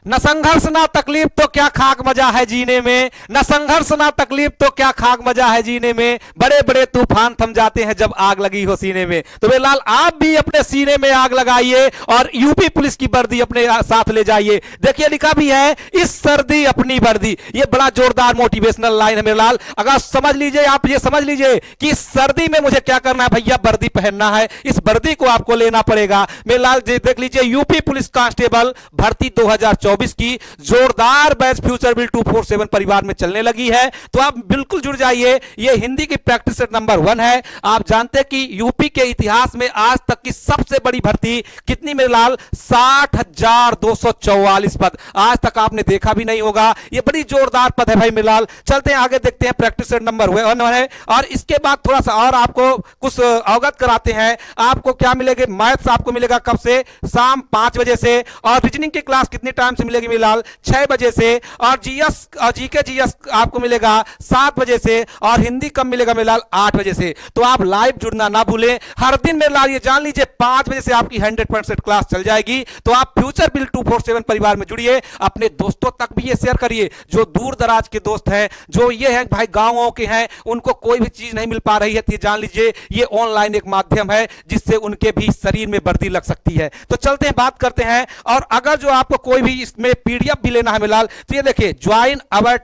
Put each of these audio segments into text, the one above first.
न संघर्ष ना तकलीफ तो क्या खाक मजा है जीने में, न संघर्ष ना तकलीफ तो क्या खाक मजा है जीने में, बड़े बड़े तूफान थम जाते हैं जब आग लगी हो सीने में। तो बेलाल आप भी अपने सीने में आग लगाइए और यूपी पुलिस की वर्दी अपने साथ ले जाइए। देखिए लिखा भी है, इस सर्दी अपनी वर्दी। ये बड़ा जोरदार मोटिवेशनल लाइन है मेरे लाल। अगर समझ लीजिए, आप ये समझ लीजिए कि इस सर्दी में मुझे क्या करना है भैया, वर्दी पहनना है। इस वर्दी को आपको लेना पड़ेगा मेरे लाल। देख लीजिए, यूपी पुलिस कांस्टेबल भर्ती 2024 की जोरदार बैच फ्यूचर बिल 247 परिवार में चलने लगी है। तो आप बिल्कुल जुड़ जाइए। ये हिंदी की प्रैक्टिस सेट नंबर 1 है। आप जानते हैं कि यूपी के इतिहास में आज तक की सबसे बड़ी भर्ती कितनी मेरे लाल, 60,244 पद। आज तक आपने देखा भी नहीं होगा। ये बड़ी जोरदार पद है भाई मेरे लाल। चलते हैं आगे, देखते हैं प्रैक्टिस सेट नंबर 1 है। और इसके बाद थोड़ा सा और आपको कुछ अवगत कराते हैं। आपको क्या मिलेगा, मैथ्स आपको मिलेगा कब से, शाम 5 बजे से। और रीजनिंग की क्लास कितने टाइम से मिलेगी मेरे लाल, 6 बजे से। और जीएस और जीके जीएस आपको मिलेगा 7 बजे से। और हिंदी कब मिलेगा मेरे लाल, 8 बजे से। तो आप लाइव जुड़ना ना भूलें हर दिन मेरे लाल। ये जान लीजिए 5 बजे से आपकी 100% क्लास चल जाएगी। तो आप फ्यूचर बिल 247 परिवार में जुड़िए। अपने दोस्तों तक भी ये शेयर करिए जो दूर दराज के दोस्त हैं, जो ये हैं भाई गांवों के हैं, उनको कोई भी चीज नहीं मिल पा रही है। तो ये जान लीजिए ये ऑनलाइन एक माध्यम है जिससे उनके भी शरीर में वर्दी लग सकती है। तो चलते हैं, बात करते हैं। और अगर जो आपको कोई भी इसमें पीडीएफ भी लेना है मिलाल, तो ये देखिए, ज्वाइन अवर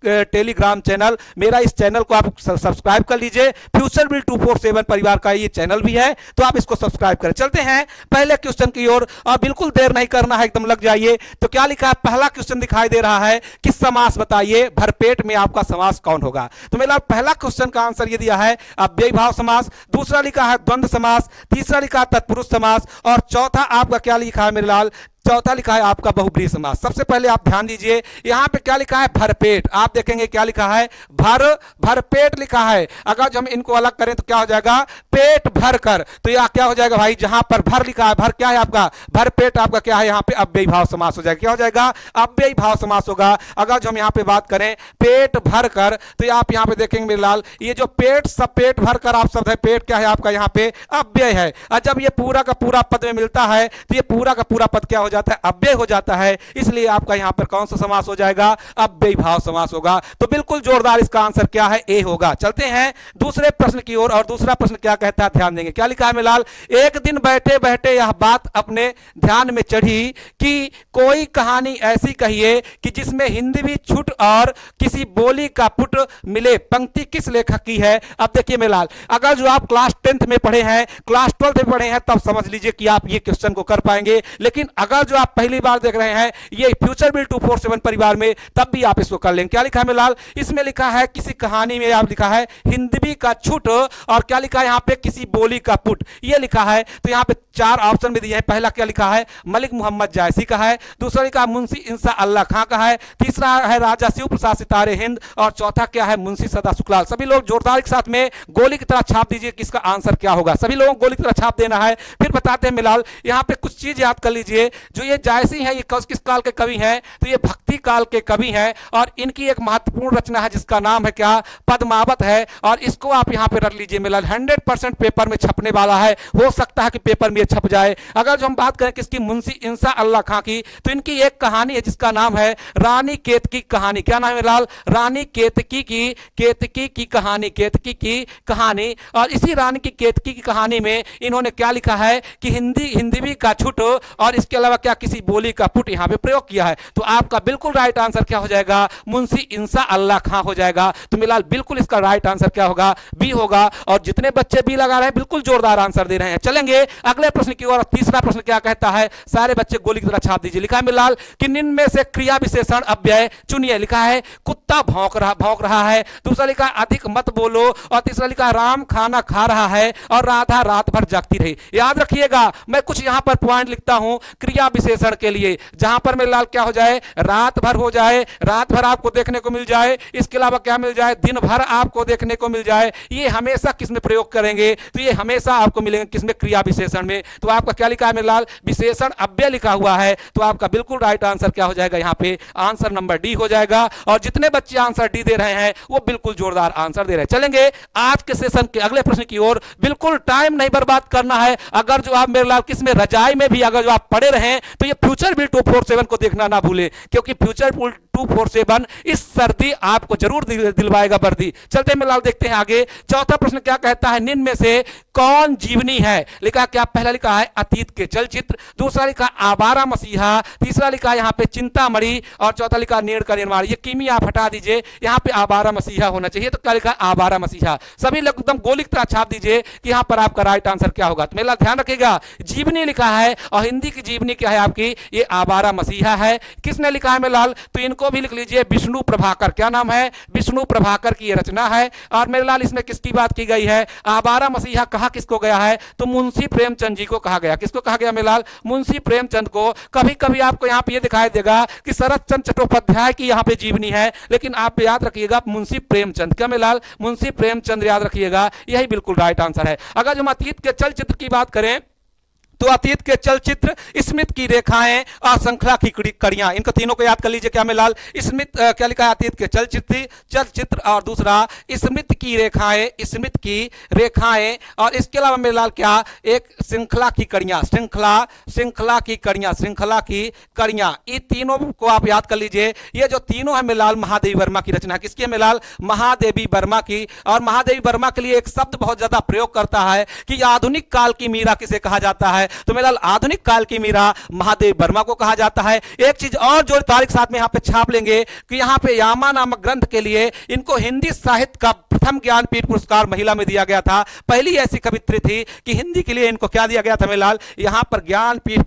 टेलीग्राम चैनल। मेरा इस चैनल को आप सब्सक्राइब कर लीजिए। फ्यूचर बिल 247 परिवार का ये चैनल भी है, तो आप इसको सब्सक्राइब करें। चलते हैं पहले क्वेश्चन की ओर, और बिल्कुल देर नहीं करना है, एकदम लग जाइए। तो क्या लिखा है, पहला क्वेश्चन दिखाई दे रहा है कि समास बताइए, भरपेट में आपका समास कौन होगा। तो मेरा पहला क्वेश्चन का आंसर ये दिया है अव्ययी भाव समास। दूसरा लिखा है द्वंद्व समास। तीसरा लिखा है तत्पुरुष समास। और चौथा आपका क्या लिखा है मेरे लाल, चौथा लिखा है आपका बहुब्रीहि समास। सबसे पहले आप ध्यान दीजिए, यहां पे क्या लिखा है, भरपेट। आप देखेंगे क्या लिखा है, भरपेट लिखा है। अगर जो हम इनको अलग करें तो क्या हो जाएगा, पेट भर कर। तो यह क्या हो जाएगा भाई, जहां पर भर लिखा है, भर क्या है आपका, भरपेट आपका क्या है, यहां पे अव्ययी भाव समास हो जाएगा। क्या हो जाएगा, अव्ययी भाव समास होगा। अगर जो हम यहां पे बात करें पेट भर कर, तो आप यहां पे देखेंगे मेरे लाल, ये जो पेट सब पेट भर कर आप शब्द है, पेट क्या है आपका यहाँ पे अव्यय है। और जब ये पूरा का पूरा पद में मिलता है तो ये पूरा का पूरा पद क्या हो जाता है, अव्यय हो जाता है। इसलिए आपका यहां पर कौन सा समास हो जाएगा, अव्ययी भाव समास होगा। तो बिल्कुल जोरदार इसका आंसर क्या है, ए होगा। चलते हैं दूसरे प्रश्न की ओर। और दूसरा प्रश्न क्या कहता है, ध्यान देंगे। क्या लिखा है मेलाल, एक दिन बैठे बैठे यह बात अपने ध्यान में चढ़ी कि कोई कहानी ऐसी कहिए कि जिसमें हिंदवी छुट और किसी बोली का पुट मिले। पंक्ति किस लेखक की है। अब देखिए मेलाल, अगर जो आप क्लास 10th में पढ़े हैं, क्लास 12th में पढ़े हैं, तब समझ लीजिए कि आप ये क्वेश्चन को कर पाएंगे। लेकिन अगर जो आप पहली बार देख रहे हैं ये फ्यूचर बिल 247 परिवार में, तब भी आप इसको कर लेंगे। क्या लिखा है मेलाल, इसमें लिखा है किसी कहानी में आप लिखा है हिंदवी का छुट, और क्या लिखा है यहाँ पे, किसी बोली का पुट, ये लिखा है। तो यहाँ पे 4 ऑप्शन में दिए हैं। पहला क्या लिखा है, मलिक मोहम्मद जायसी का है। दूसरा लिखा मुंशी इंसा अल्लाह खां का है। तीसरा है राजा शिव प्रसाद सितारे हिंद। और चौथा क्या है, मुंशी सदा सुखलाल। सभी लोग जोरदार के साथ में गोली की तरह छाप दीजिए कि इसका आंसर क्या होगा। सभी लोगों को गोली की तरह छाप देना है। फिर बताते हैं मिलाल, यहाँ पे कुछ चीज याद कर लीजिए। जो ये जायसी है, ये किस काल के कवि हैं, तो ये भक्ति काल के कवि हैं। और इनकी एक महत्वपूर्ण रचना है जिसका नाम है क्या, पद्मावत है। और इसको आप यहाँ पे रख लीजिए मिलाल, 100% पेपर में छपने वाला है। हो सकता है कि पेपर में छप जाए। अगर जो हम बात करें किसकी, मुंशी इंसा अल्लाह खां की, तो इनकी एक कहानी है जिसका नाम है रानी केतकी कहानी। क्या नाम है लाल, रानी केतकी की कहानी, केतकी की कहानी। और इसी रानी की केतकी की कहानी में इन्होंने क्या लिखा है कि हिंदवी का छुट और इसके अलावा क्या किसी बोली का पुट यहाँ पे प्रयोग किया है। तो आपका बिल्कुल राइट आंसर क्या हो जाएगा, मुंशी इंसा अल्लाह खां हो जाएगा। तो मिलाल बिल्कुल इसका राइट आंसर क्या होगा, बी होगा। और जितने बच्चे बी लगा रहे हैं बिल्कुल जोरदार आंसर दे रहे हैं। चलेंगे अगले प्रश्न की ओर। तीसरा प्रश्न क्या कहता है, सारे बच्चे गोली की तरह छाप दीजिए। लिखा है मिलाल कि निम्न में से क्रिया विशेषण अव्यय चुनिए। लिखा है कुत्ता भौंक रहा है। दूसरा लिखा है अधिक मत बोलो। और तीसरा लिखा है राम खाना खा रहा है। और राधा रात भर जागती रही। याद रखिएगा, मैं कुछ यहां पर पॉइंट लिखता हूं क्रिया विशेषण के लिए, जहां पर मेरे लाल क्या हो जाए, रात भर हो जाए, रात भर आपको देखने को मिल जाए। इसके अलावा क्या मिल जाए, दिन भर आपको देखने को मिल जाए। ये हमेशा किसमें प्रयोग करेंगे, तो ये हमेशा आपको मिलेंगे किसमें, क्रिया विशेषण में। में, तो आपका क्या लिखा है मेरे लाल, विशेषण अव्यय लिखा हुआ है। तो आपका बिल्कुल राइट आंसर क्या हो जाएगा, यहाँ पे आंसर नंबर डी हो जाएगा। और जितने बच्चे आंसर डी दे रहे हैं वो बिल्कुल जोरदार आंसर दे रहे हैं। चलेंगे आज के सेशन के अगले प्रश्न की ओर। बिल्कुल टाइम नहीं बर्बाद करना है। अगर जो आप मेरे लाल किसमें रजाई में भी अगर जो आप पढ़े रहे तो ये फ्यूचर बिल 247 को देखना ना भूले, क्योंकि फ्यूचर बिल 247 इस सर्दी आपको जरूर दिलवाएगा वर्दी। चलते मेरे लाल देखते हैं आगे। चौथा प्रश्न क्या कहता है, निम्न में से कौन जीवनी है? लिखा क्या, पहला लिखा है अतीत के चलचित्र, दूसरा लिखा आवारा मसीहा, तीसरा लिखा यहाँ पे चिंतामणि और चौथा लिखा नीड़ का निर्माण। ये कीमी आप हटा दीजिए, यहाँ पे आवारा मसीहा होना चाहिए। तो क्या लिखा, आवारा मसीहा। सभी लोग एकदम गोली की तरह छाप दीजिए कि यहाँ पर आपका राइट आंसर क्या होगा। तो मेरा ध्यान रखिएगा, जीवनी लिखा है और हिंदी की जीवनी क्या है आपकी, ये आवारा मसीहा है। किसने लिखा है मेरे लाल, तो इनको भी लिख लीजिए, विष्णु प्रभाकर। क्या नाम है, विष्णु प्रभाकर की ये रचना है। और मेरे लाल इसमें किसकी बात की गई है, आवारा मसीहा कहा किसको गया है, तो मुंशी प्रेमचंद जी को कहा गया। किसको कहा गया मेरे लाल, मुंशी प्रेमचंद को। कभी कभी आपको यहाँ पे ये दिखाई देगा कि शरद चंद्र चट्टोपाध्याय की यहाँ पे जीवनी है, लेकिन आप याद रखिएगा मुंशी प्रेमचंद। क्या मेरे लाल, मुंशी प्रेमचंद याद रखिएगा, यही बिल्कुल राइट आंसर है। अगर हम अतीत के चलचित्र की बात करें तो अतीत के चलचित्र, स्मृति की रेखाएं और श्रृंखला की कड़ियां, इनको तीनों को याद कर लीजिए। क्या मेलाल, स्मृति क्या लिखा है, अतीत के चलचित्र और दूसरा स्मृति की रेखाएं, स्मृति की रेखाएं और इसके अलावा मेलाल क्या, एक श्रृंखला की कड़ियां, श्रृंखला की कड़ियां। ये तीनों को आप याद कर लीजिए। ये जो तीनों है मेलाल महादेवी वर्मा की रचना। किसकी है मेलाल, महादेवी वर्मा की। और महादेवी वर्मा के लिए एक शब्द बहुत ज्यादा प्रयोग करता है कि आधुनिक काल की मीरा किसे कहा जाता है, तो मेरा आधुनिक काल की मीरा महादेव वर्मा को कहा जाता है। एक चीज और जो तारीख साथ में यहां पे छाप लेंगे कि यहां पे यामा नामक ग्रंथ के लिए इनको हिंदी साहित्य का प्रथम ज्ञानपीठ पुरस्कार महिला में दिया गया था। पहली ऐसी कवित्री थी कि हिंदी के लिए इनको क्या दिया गया था मेलाल, यहां पर ज्ञानपीठ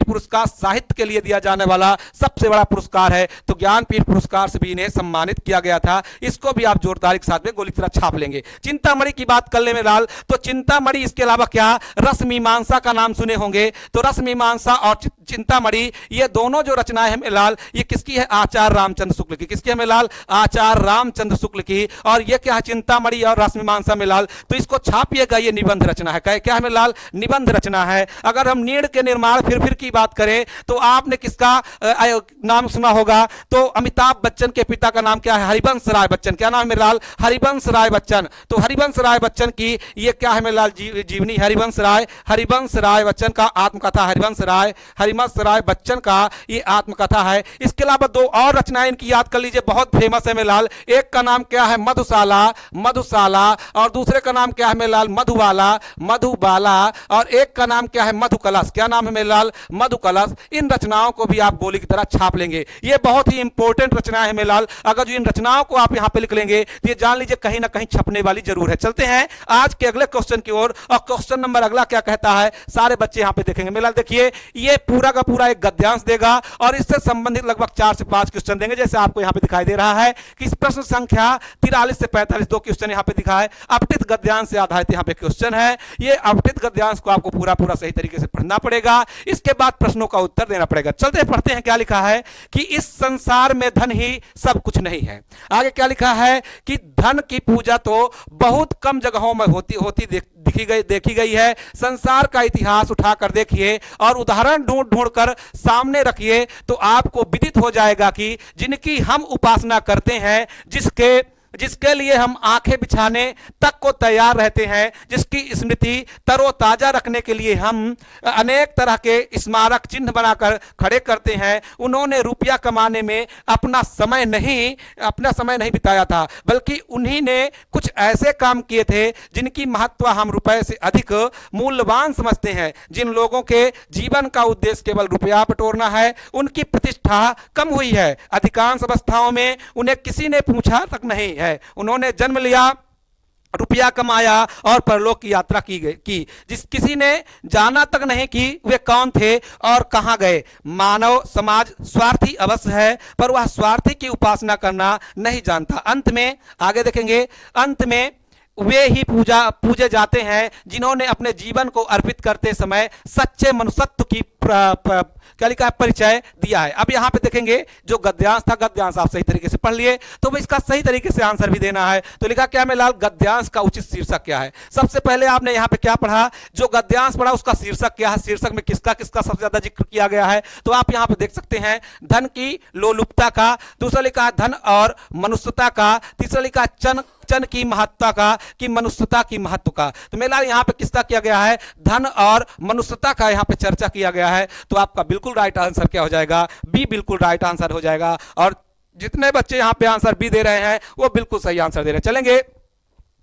पुरस्कार साहित्य के लिए दिया जाने वाला सबसे बड़ा पुरस्कार है। तो ज्ञानपीठ पुरस्कार से भी इन्हें सम्मानित किया गया था। इसको भी आप जोरदारी के साथ में गोली की तरह छाप लेंगे। चिंतामणि की बात कर ले मेलाल, तो चिंतामणि इसके अलावा क्या, रसमीमांसा का नाम सुने होंगे। तो रसमीमांसा और चिंतामणि ये दोनों जो रचनाएं हैं मेलाल, ये किसकी है, आचार्य रामचंद्र शुक्ल की। किसकी है मेलाल, आचार्य रामचंद्र शुक्ल की। और ये क्या है, चिंतामणि और रसमीमांसा मेलाल, तो इसको छापिएगा, ये निबंध रचना है। क्या है मेलाल, निबंध रचना है। अगर हम नीड़ के निर्माण फिर की बात करें तो आपने किसका नाम सुना होगा, तो अमिताभ बच्चन के पिता का नाम क्या है, हरिवंश राय बच्चन। क्या नाम है मेलाल, हरिवंश राय बच्चन। तो हरिवंश राय बच्चन की ये क्या है मेलाल, जीवनी। हरिवंश राय बच्चन का आत्मकथा, हरिवंश राय बच्चन का ये आत्मकथा है। इसके अलावा दो और रचनाएं इनकी याद कर लीजिए, बहुत फेमस है मेलाल। एक का नाम क्या है, मधुशाला और दूसरे का नाम क्या है मेलाल, मधुबाला और एक का नाम क्या है, मधुकलश। क्या नाम है मेलाल, मधुकलश। इन रचनाओं को भी आप गोली की तरह छाप लेंगे। ये बहुत ही इंपॉर्टेंट रचनाएं हैं मेलाल। अगर जो इन रचनाओं को आप यहां पे लिख लेंगे तो ये जान लीजिए कहीं ना कहीं छपने वाली जरूर है। चलते हैं आज के अगले क्वेश्चन की ओर। और क्वेश्चन नंबर अगला क्या कहता है, सारे बच्चे यहां पे देखेंगे मेलाल। देखिए ये पूरा का पूरा एक गद्यांश देगा और इससे संबंधित लगभग 4 से 5 क्वेश्चन देंगे। जैसे आपको यहां पे दिखाई दे रहा है कि इस प्रश्न संख्या 43 से 45 दो क्वेश्चन यहां पे दिखा है। अपठित गद्यांश से आधारित यहां पे क्वेश्चन है। ये अपठित गद्यांश को आपको पूरा सही तरीके से पढ़ना पड़ेगा। इसके बाद प्रश्नों का उत्तर देना पड़ेगा। चलते पढ़ते हैं क्या लिखा है कि इस संसार में धन ही सब कुछ नहीं है। आगे क्या लिखा है कि धन की पूजा तो बहुत कम जगहों में होती देखी गई है। संसार का इतिहास उठाकर देखिए और उदाहरण ढूंढ कर सामने रखिए तो आपको विदित हो जाएगा कि जिनकी हम उपासना करते हैं, जिसके लिए हम आंखें बिछाने तक को तैयार रहते हैं, जिसकी स्मृति तरोताजा रखने के लिए हम अनेक तरह के स्मारक चिन्ह बनाकर खड़े करते हैं, उन्होंने रुपया कमाने में अपना समय नहीं बिताया था, बल्कि उन्हीं ने कुछ ऐसे काम किए थे जिनकी महत्व हम रुपए से अधिक मूल्यवान समझते हैं। जिन लोगों के जीवन का उद्देश्य केवल रुपया बटोरना है, उनकी प्रतिष्ठा कम हुई है। अधिकांश अवस्थाओं में उन्हें किसी ने पूछा तक नहीं है। उन्होंने जन्म लिया, रुपया कमाया और परलोक की यात्रा की। किसी ने जाना तक नहीं कि वे कौन थे और कहां गए। मानव समाज स्वार्थी अवश्य है, पर वह स्वार्थी की उपासना करना नहीं जानता। अंत में आगे देखेंगे, अंत में वे ही पूजे जाते हैं जिन्होंने अपने जीवन को अर्पित करते समय सच्चे मनुष्यत्व की क्या लिखा है, परिचय दिया है। अब यहां पे देखेंगे जो गद्यांश था, गद्यांश आप सही तरीके से पढ़ लिए, तो इसका सही तरीके से आंसर भी देना है। तो लिखा क्या मेलाल, गद्यांश का उचित शीर्षक क्या है। सबसे पहले आपने यहां पे क्या पढ़ा, जो गद्यांश पढ़ा उसका शीर्षक क्या है, शीर्षक में किसका किसका सबसे ज्यादा जिक्र किया गया है। तो आप यहां पे देख सकते हैं धन की लोलुपता का, दूसरा लिखा धन और मनुष्यता का, तीसरा लिखा चन की महत्ता का, कि मनुष्यता की महत्व का। तो मेरा यहां पे किसका किया गया है, धन और मनुष्यता का यहां पे चर्चा किया गया है। तो आपका बिल्कुल राइट आंसर क्या हो जाएगा, बी बिल्कुल राइट आंसर हो जाएगा। और जितने बच्चे यहां पे आंसर बी दे रहे हैं वो बिल्कुल सही आंसर दे रहे हैं। चलेंगे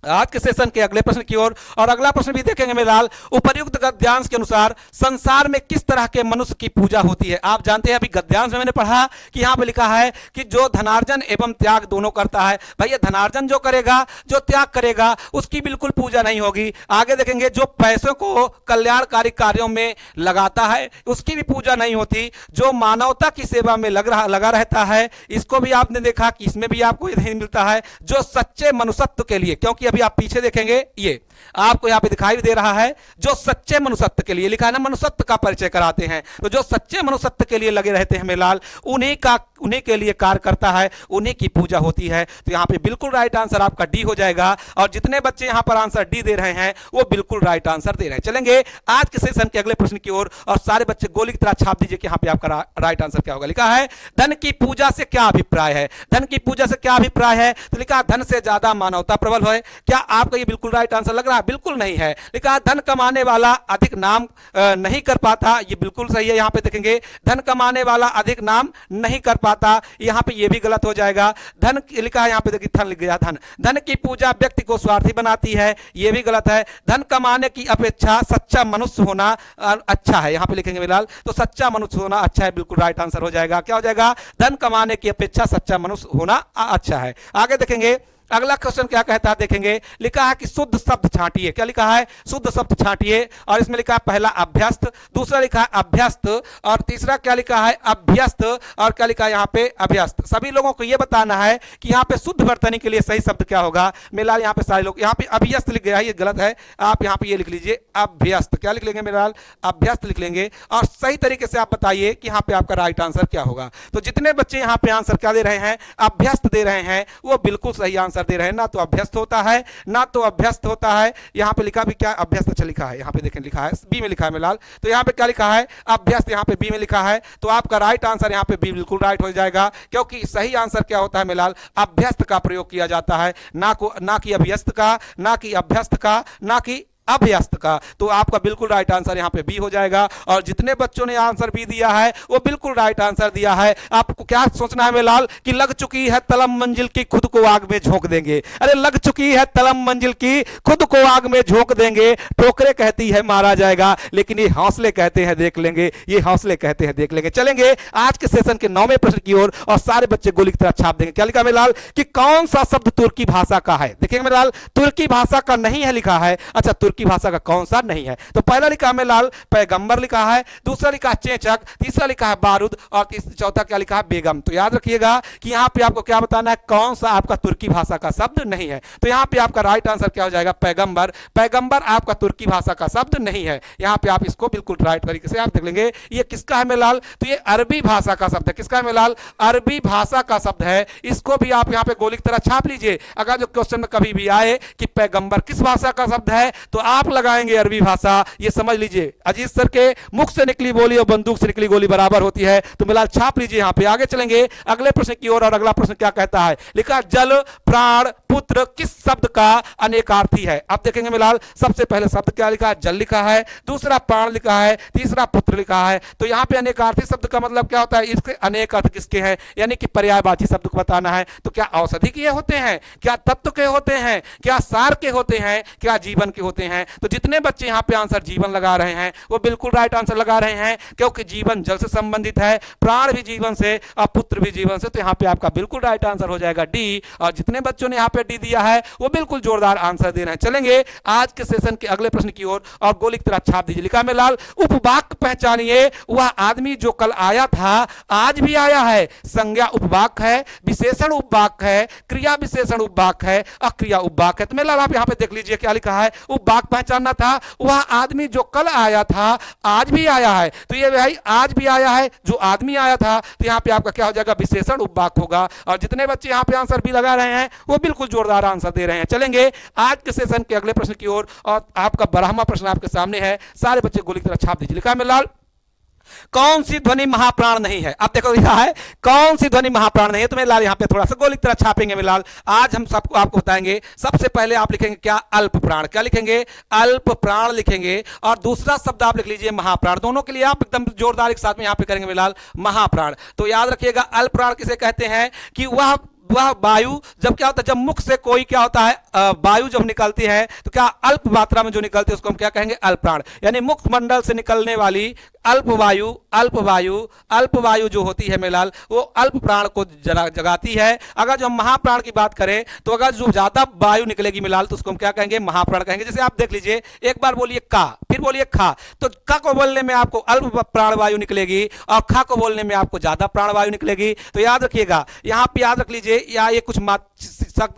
आज के सेशन के अगले प्रश्न की ओर, और अगला प्रश्न भी देखेंगे मेलाल। उपर्युक्त गद्यांश के अनुसार संसार में किस तरह के मनुष्य की पूजा होती है। आप जानते हैं अभी गद्यांश में मैंने पढ़ा कि यहां पे लिखा है कि जो धनार्जन एवं त्याग दोनों करता है। भैया धनार्जन जो करेगा, जो त्याग करेगा, उसकी बिल्कुल पूजा नहीं होगी। आगे देखेंगे जो पैसों को कल्याणकारी कार्यों में लगाता है उसकी भी पूजा नहीं होती। जो मानवता की सेवा में लगा रहता है, इसको भी आपने देखा कि इसमें भी आपको नहीं मिलता है। जो सच्चे मनुष्यत्व के लिए, क्योंकि अभी आप पीछे देखेंगे ये आपको यहां पे दिखाई दे रहा है, जो सच्चे मनुष्यत्व के लिए लिखा है ना, मनुष्यत्व का परिचय कराते हैं। तो जो सच्चे मनुष्यत्व के लिए लगे रहते हैं मेलाल, उन्हीं के लिए कार्य करता है, उन्हीं की पूजा होती है। तो यहां पे बिल्कुल राइट आंसर आपका डी हो जाएगा। और जितने बच्चे यहां पर आंसर डी दे रहे हैं वो बिल्कुल राइट आंसर दे रहे हैं। चलेंगे आज के सेशन के अगले प्रश्न की ओर, और सारे बच्चे गोली की तरह छाप दीजिए कि यहां पे आपका राइट आंसर क्या होगा। लिखा है धन की पूजा से क्या अभिप्राय है। धन की पूजा से क्या अभिप्राय है, तो लिखा धन से ज्यादा मानवता प्रबल है। क्या आपका ये बिल्कुल राइट आंसर लग रहा है, बिल्कुल नहीं है। लिखा धन कमाने वाला अधिक नाम नहीं कर पाता, ये बिल्कुल सही है। यहां पे देखेंगे धन कमाने वाला अधिक नाम नहीं कर पाता, यहां पे ये भी गलत हो जाएगा। धन लिखा है, यहां पे देखिए धन लिख गया, धन की पूजा व्यक्ति को स्वार्थी बनाती है, ये भी गलत है। धन कमाने की अपेक्षा सच्चा मनुष्य होना अच्छा है, यहां पे लिखेंगे फिलहाल। तो सच्चा मनुष्य होना अच्छा है, बिल्कुल राइट आंसर हो जाएगा। क्या हो जाएगा, धन कमाने की अपेक्षा सच्चा मनुष्य होना अच्छा है। आगे देखेंगे अगला क्वेश्चन क्या कहता है, देखेंगे। लिखा है कि शुद्ध शब्द छांटिए। क्या लिखा है, शुद्ध शब्द छांटिए। और इसमें लिखा है पहला अभ्यस्त, दूसरा लिखा है अभ्यस्त, और तीसरा क्या लिखा है अभ्यस्त, और क्या लिखा है यहाँ पे अभ्यस्त। सभी लोगों को यह बताना है कि यहाँ पे शुद्ध वर्तनी के लिए सही शब्द क्या होगा। मेलाल यहाँ पे सारे लोग यहाँ पे अभ्यस्त लिख गया है, ये गलत है। आप यहाँ पे ये लिख लीजिए अभ्यस्त। क्या लिख लेंगे मेलाल, अभ्यस्त लिख लेंगे। और सही तरीके से आप बताइए कि यहाँ पे आपका राइट आंसर क्या होगा। तो जितने बच्चे यहाँ पे आंसर क्या दे रहे हैं, अभ्यस्त दे रहे हैं, वो बिल्कुल सही आंसर दे रहे हैं। ना तो अभ्यस्त होता है, ना तो अभ्यस्त होता है। यहां पे लिखा भी क्या अभ्यस्त, अच्छा लिखा है, यहां पे देखें लिखा है बी में लिखा है मेलाल। तो यहां पे क्या लिखा है अभ्यस्त, यहां पे बी में लिखा है। तो आपका राइट आंसर यहां पे बी बिल्कुल राइट हो जाएगा, क्योंकि सही आंसर क्या होता है मेलाल, अभ्यस्त का प्रयोग किया जाता है, ना कि अभ्यस्त का, ना कि अभ्यस्त का, ना कि अभ्यस्त का। तो आपका बिल्कुल राइट आंसर यहां पे बी हो जाएगा। और जितने बच्चों ने आंसर बी दिया है वो बिल्कुल राइट आंसर दिया है। आपको क्या सोचना है मेलाल कि लग चुकी है तलम मंजिल की, खुद को आग में झोंक देंगे। अरे लग चुकी है तलम मंजिल की, खुद को आग में झोंक देंगे। ठोकरे कहती है मारा जाएगा, लेकिन ये हौसले कहते हैं देख लेंगे, ये हौसले कहते हैं देख लेंगे। चलेंगे आज के सेशन के 9वें प्रश्न की ओर, और सारे बच्चे गोली की तरह छाप देंगे। क्या लिखा मेलाल कि कौन सा शब्द तुर्की भाषा का है। देखिएगा मेलाल, तुर्की भाषा का नहीं है लिखा है। अच्छा, की भाषा का कौन सा नहीं है। तो पहला लिखा है मेलाल पैगंबर लिखा है, दूसरा लिखा है चेचक, तीसरा लिखा है बारूद, और चौथा क्या लिखा है बेगम। तो याद रखिएगा कि यहां पे आपको क्या बताना है, कौन सा आपका तुर्की भाषा का शब्द नहीं है। तो यहां पे आपका राइट आंसर क्या हो जाएगा, पैगंबर। पैगंबर आपका तुर्की भाषा का शब्द नहीं है। यहां पे आप इसको बिल्कुल राइट तरीके से आप देख लेंगे। ये किसका है मेलाल, तो ये अरबी भाषा का शब्द है। किसका है मेलाल, अरबी भाषा का शब्द है। इसको भी आप यहां पे गोली की तरह छाप लीजिए। अगर जो क्वेश्चन में कभी भी आए कि पैगंबर किस भाषा का शब्द है, तो आप लगाएंगे अरबी भाषा। ये समझ लीजिए अजीत सर के मुख से निकली बोली और बंदूक से निकली गोली बराबर होती है। तो मिलाल छाप लीजिए यहां पे। आगे चलेंगे अगले प्रश्न की ओर, और अगला प्रश्न क्या कहता है। लिखा जल, प्राण, पुत्र किस शब्द का अनेकार्थी है। अब देखेंगे मिलाल, सबसे पहले शब्द क्या लिखा है, जल लिखा है, दूसरा प्राण लिखा है, तीसरा पुत्र लिखा है। तो यहां पे अनेकार्थी शब्द का मतलब क्या होता है, इसके अनेक अर्थ किसके हैं, यानी कि पर्यायवाची शब्द को बताना है। तो क्या औषधि के होते हैं, क्या तत्व के होते हैं, क्या सार के होते हैं, क्या जीवन के होते हैं। तो जितने बच्चे यहां पे आंसर जीवन लगा रहे हैं वो बिल्कुल राइट आंसर लगा रहे हैं, क्योंकि जीवन जल से संबंधित है, प्राण भी जीवन से और पुत्र भी जीवन से। तो यहां पे आपका बिल्कुल राइट आंसर हो जाएगा डी। और जितने बच्चों ने यहां पे डी दिया है, वो बिल्कुल जोरदार आंसर दे रहे हैं। चलेंगे आज के सेशन के अगले प्रश्न की ओर और गोली की तरह छाप दीजिए। लिखा है लाल, उपवाक्य पहचानिए, वह आदमी जो कल आया था आज भी आया है। संज्ञा उपवाक्य है, विशेषण उपवाक्य है, क्रिया विशेषण उपवाक्य है, अक्रिया उपवाक्य है। तो मेरे लाल आप यहां पे देख लीजिए क्या लिखा है, उपवाक्य पहचानना था, वह आदमी जो कल आया था आज भी आया है। तो ये भाई आज भी आया है, जो आदमी आया था, तो यहां पे आपका क्या हो जाएगा, विशेषण उपवाक्य होगा। और जितने बच्चे यहां पे आंसर भी लगा रहे हैं वो बिल्कुल जोरदार आंसर दे रहे हैं। चलेंगे आज के सेशन के अगले प्रश्न की ओर और आपका 12वां प्रश्न आपके सामने है। सारे बच्चे गोली की तरह छाप दीजिए। लिखा है मेरे लाल, कौन सी ध्वनि महाप्राण नहीं है। अब देखो लिखा है कौन सी ध्वनि महाप्राण नहीं है। तो मेरे लाल यहां पे थोड़ा सा गोली की तरह छापेंगे मेरे लाल। आज हम सबको आपको बताएंगे। सबसे पहले आप लिखेंगे क्या, अल्प प्राण। क्या लिखेंगे, अल्प प्राण लिखेंगे। और दूसरा शब्द आप लिख लीजिए महाप्राण। दोनों के लिए आप एकदम जोरदार एक साथ में यहां पे करेंगे मेरे लाल, महाप्राण। तो याद रखिएगा अल्प प्राण किसे कहते हैं कि वह वायु जब क्या होता है, जब मुख से कोई क्या होता है, वायु जब निकलती है तो क्या अल्प मात्रा में जो निकलती है उसको हम क्या कहेंगे, अल्प प्राण। यानी मुखमंडल से निकलने वाली अल्प वायु, अल्प वायु जो होती है मेलाल, वो अल्प प्राण को जगाती है। अगर जो हम महाप्राण की बात करें तो अगर जो ज्यादा वायु निकलेगी मेलाल तो उसको हम क्या कहेंगे, महाप्राण कहेंगे। जैसे आप देख लीजिए, एक बार बोलिए का, फिर बोलिए खा। तो का को बोलने में आपको अल्प प्राण वायु निकलेगी और खा को बोलने में आपको ज्यादा प्राण वायु निकलेगी। तो याद रखिएगा, यहां पर याद रख लीजिए, या ये कुछ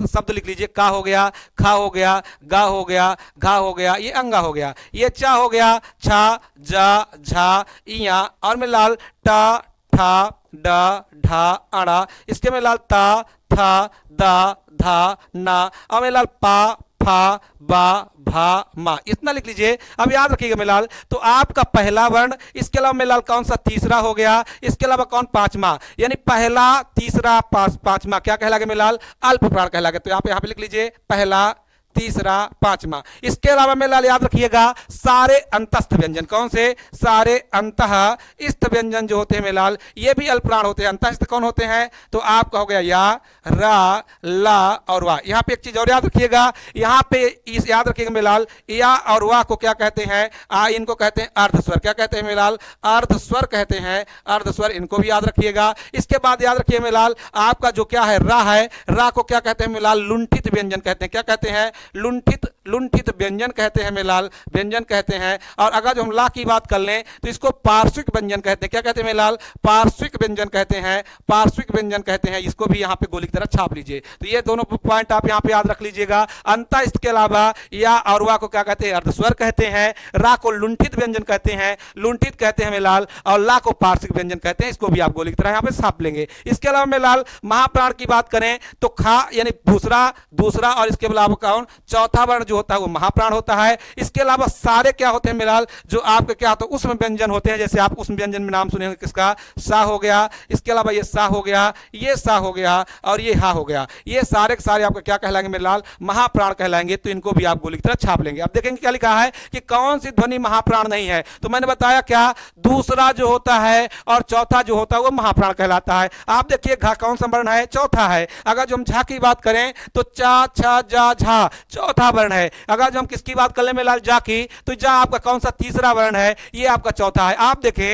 शब्द लिख लीजिए, का हो गया, खा हो गया, गा हो गया, घा हो गया, ये अंगा हो गया, ये चा हो गया, छा, जा, झा, इया, और में लाल टा, ठा, डा, ढा, अड़ा। इसके में लाल ता, था, दा, धा, ना, और में लाल पा, फा, बा, भा, मा। इतना लिख लीजिए। अब याद रखिएगा मेलाल, तो आपका पहला वर्ण, इसके अलावा मेलाल कौन सा तीसरा हो गया, इसके अलावा कौन पांचवा, यानी पहला, तीसरा, पांचवा क्या कहलाएगा मेलाल, अल्प प्राण कहलाएगा। तो यहाँ पे लिख लीजिए पहला, तीसरा, पांचवा। इसके अलावा मेलाल याद रखिएगा सारे अंतस्थ व्यंजन, कौन से, सारे अंतःस्थ व्यंजन जो होते हैं मेलाल, ये भी अल्प प्राण होते हैं। अंतःस्थ कौन होते हैं, तो आपका हो गया या, रा, ला और वाह। यहाँ पे एक चीज और याद रखिएगा, यहाँ पे इस याद रखिएगा मेलाल, या और वाह को क्या कहते हैं, इनको कहते हैं अर्धस्वर। क्या कहते हैं मेलाल, अर्धस्वर कहते हैं, अर्धस्वर, इनको भी याद रखिएगा। इसके बाद याद रखिए मेलाल, आपका जो क्या है, रा है, रा को क्या कहते हैं मेलाल, लुंठित व्यंजन कहते हैं। क्या कहते हैं, लुंठित व्यंजन कहते हैं मेलाल, व्यंजन कहते हैं। और अगर जो हम ला की बात कर लें तो इसको पार्श्विक व्यंजन कहते हैं। क्या कहते हैं मेलाल, पार्श्विक व्यंजन कहते हैं, पार्श्विक व्यंजन कहते हैं। इसको भी यहाँ पे गोली की तरह छाप लीजिए। तो ये दोनों पॉइंट आप यहाँ पे याद रख लीजिएगा। अंतःस्थ के अलावा या और वा को क्या कहते हैं, अर्धस्वर कहते हैं, रा को लुंठित व्यंजन कहते हैं, लुंठित कहते हैं मेलाल, और ला को पार्श्विक व्यंजन कहते हैं। इसको भी आप गोली की तरह यहाँ पे छाप लेंगे। इसके अलावा मेलाल महाप्राण की बात करें तो खा यानी दूसरा और इसके अलावा कौन, चौथा वर्ण जो होता है वो महाप्राण होता है। इसके अलावा सारे क्या होते हैं मेलाल, जो आपके क्या होता है, उष्म व्यंजन होते हैं। जैसे आप उष्म व्यंजन में नाम सुने किसका, सा हो गया, इसके अलावा ये सा हो गया, ये सा हो गया और ये हा हो गया। ये सारे के सारे आपका क्या कहलाएंगे मेलाल, महाप्राण कहलाएंगे। तो इनको भी आप गोली की तरह छाप लेंगे। अब देखेंगे क्या लिखा है कि कौन सी ध्वनि महाप्राण नहीं है। तो मैंने बताया क्या, दूसरा जो होता है और चौथा जो होता है वो महाप्राण कहलाता है। आप देखिए घा कौन सा वर्ण है, चौथा है। अगर जो हम झा की बात करें तो चा, छा, जा, झा चौथा वर्ण है। अगर जो हम किसकी बात कर ले मेलाल, जा की, तो जा आपका कौन सा तीसरा वर्ण है, ये आपका चौथा है। आप देखें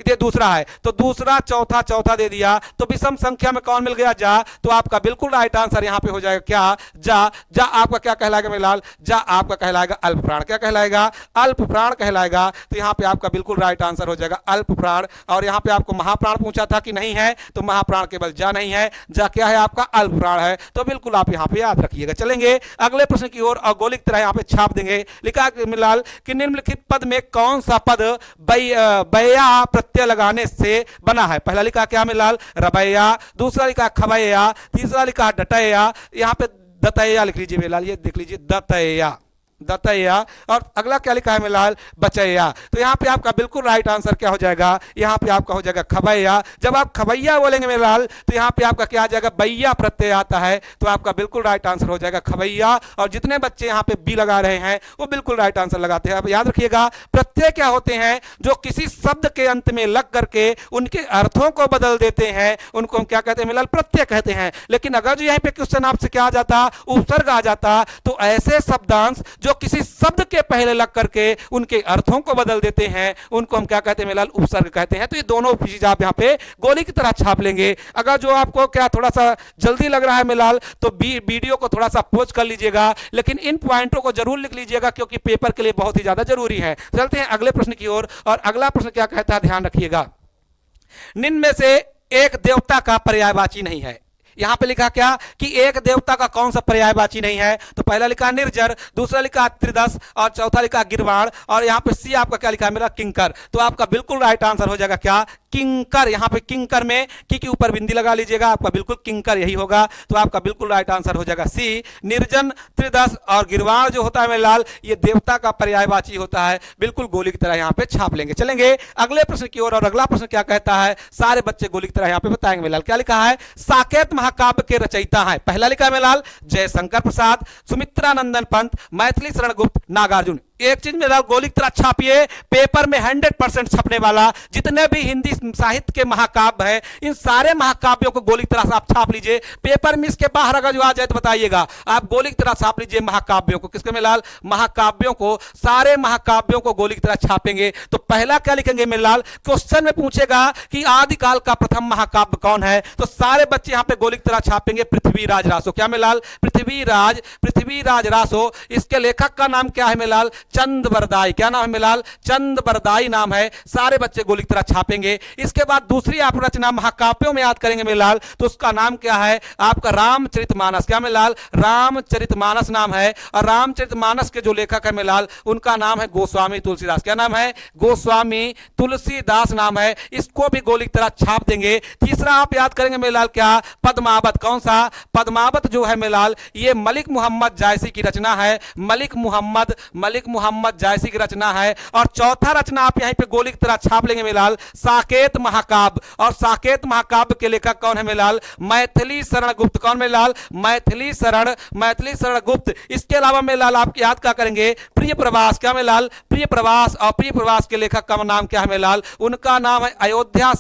ये दूसरा है, तो दूसरा, चौथा, चौथा दे दिया, तो विषम संख्या में कौन मिल गया, जा। तो आपका बिल्कुल राइट आंसर यहां पे हो जाएगा क्या, जा। जा आपका क्या कहलाएगा मेलाल, जा आपका कहलाएगा अल्प प्राण। क्या कहलाएगा, अल्प प्राण कहलाएगा। तो यहां पे आपका बिल्कुल राइट आंसर हो जाएगा अल्प प्राण। और यहां पे आपको महाप्राण पूछा था कि नहीं है, तो महाप्राण केवल जा नहीं है, जा क्या है आपका अल्प प्राण है। तो बिल्कुल आप यहां पे याद रखिएगा। चलेंगे अगले प्रश्न की ओर और गोली की तरह यहाँ पे छाप देंगे। लिखा मिलाल कि निम्नलिखित पद में कौन सा पद बैया प्रत्यय लगाने से बना है। पहला लिखा क्या मिलाल, रबैया, दूसरा लिखा खबैया, तीसरा लिखा डटैया, यहाँ पे दतैया लिख लीजिए मिलाल, ये देख लीजिए दतैया, दतैया। और अगला क्या लिखा है मिलाल, बचैया। तो यहाँ पे आपका बिल्कुल राइट आंसर क्या हो जाएगा, यहाँ पे आपका हो जाएगा खबैया। जब आप खबैया बोलेंगे मिलाल तो यहाँ पे आपका क्या आ जाएगा, बैया प्रत्यय आता है। तो आपका बिल्कुल राइट आंसर हो जाएगा खबैया। और जितने बच्चे यहाँ पे बी लगा रहे हैं वो बिल्कुल राइट आंसर लगाते हैं। अब याद रखिएगा प्रत्यय क्या होते हैं, जो किसी शब्द के अंत में लग करके उनके अर्थों को बदल देते हैं, उनको हम क्या कहते हैं मिलाल, प्रत्यय कहते हैं। लेकिन अगर जो यहाँ पे क्वेश्चन आपसे क्या आ जाता, उपसर्ग आ जाता, तो ऐसे शब्दांश जो किसी शब्द के पहले लग करके उनके अर्थों को बदल देते हैं, उनको हम क्या कहते हैं मेलाल, उपसर्ग कहते हैं। तो ये दोनों चीज आप यहाँ पे गोली की तरह छाप लेंगे। अगर जो आपको क्या थोड़ा सा जल्दी लग रहा है मेलाल, तो वीडियो को थोड़ा सा पॉज कर लीजिएगा, लेकिन इन पॉइंटों को जरूर लिख लीजिएगा क्योंकि पेपर के लिए बहुत ही ज्यादा जरूरी है। चलते हैं अगले प्रश्न की ओर, और अगला प्रश्न क्या कहता है, ध्यान रखिएगा। निम्न में से एक देवता का पर्यायवाची नहीं है। यहां पे लिखा क्या कि एक देवता का कौन सा पर्यायवाची नहीं है, तो पहला लिखा निर्जर, दूसरा लिखा त्रिदश, और चौथा लिखा गिरवाण, और यहां पे सी आपका क्या लिखा है मेरा, किंकर। तो आपका बिल्कुल राइट आंसर हो जाएगा क्या, किंकर। यहां पे किंकर में की ऊपर बिंदी लगा लीजिएगा, आपका बिल्कुल किंकर यही होगा। तो आपका बिल्कुल राइट आंसर हो जाएगा सी, निर्जन, त्रिदश और गिरवाण जो होता है मेरे लाल, ये देवता का पर्यायवाची होता है। बिल्कुल गोली की तरह यहां पे छाप लेंगे। चलेंगे अगले प्रश्न की ओर, और अगला प्रश्न क्या कहता है, सारे बच्चे गोली की तरह यहां पे बताएंगे मेरे लाल। क्या लिखा है, साकेत महाकाव्य के रचयिता है। पहला लिखा है मेरे लाल जयशंकर प्रसाद, सुमित्रानंदन पंत, मैथिली शरण गुप्त, नागार्जुन। एक चीज मेरा गोली की तरह छापिए, पेपर में 100% छपने वाला जितने भी हिंदी साहित्य के महाकाव्य है, इन सारे महाकाव्यों को गोली की तरह से आप छाप लीजिए। पेपर में इसके बाहर अगर जो आ जाए तो बताइएगा। आप गोली की तरह छाप लीजिए महाकाव्यों को। किसके में लाल, महाकाव्यों को, सारे महाकाव्यों को गोली की तरह छापेंगे। तो पहला क्या लिखेंगे मेरे लाल, क्वेश्चन में पूछेगा कि आदिकाल का प्रथम महाकाव्य कौन है, तो सारे बच्चे यहां पे गोली की तरह छापेंगे पृथ्वीराज रासो। क्या मेरे लाल, पृथ्वीराज रासो। इसके लेखक का नाम क्या है मेरे लाल, चंदबरदाई। क्या नाम है मेलाल, चंदबरदाई नाम है। सारे बच्चे गोली की तरह छापेंगे। इसके बाद दूसरी आप रचना महाकाव्यों में याद करेंगे मेलाल, तो उसका नाम क्या है आपका, रामचरितमानस। क्या मेलाल, रामचरितमानस नाम है। और रामचरितमानस के जो लेखक है मेलाल, उनका नाम है गोस्वामी तुलसीदास। क्या नाम है, गोस्वामी तुलसीदास नाम है। इसको भी गोली की तरह छाप देंगे। तीसरा आप याद करेंगे मेलाल क्या, पद्मावत। कौन सा, पद्मावत जो है मेलाल, ये मलिक मोहम्मद जायसी की रचना है। मलिक मोहम्मद जायसी की रचना है। और चौथा रचना आप यहीं पे गोली की तरह छाप लेंगे मेलाल, साकेत महाकाव्य। और साकेत महाकाव्य के लेखक कौन है मेलाल, मैथिली शरण गुप्त। कौन मेलाल, मैथिली शरण गुप्त। इसके अलावा मेलाल आप याद क्या करेंगे, प्रिय प्रवास। क्या मेलाल, प्रिय प्रवास। और प्रिय प्रवास के लेखक का नाम क्या है मेलाल, उनका नाम है अयोध्या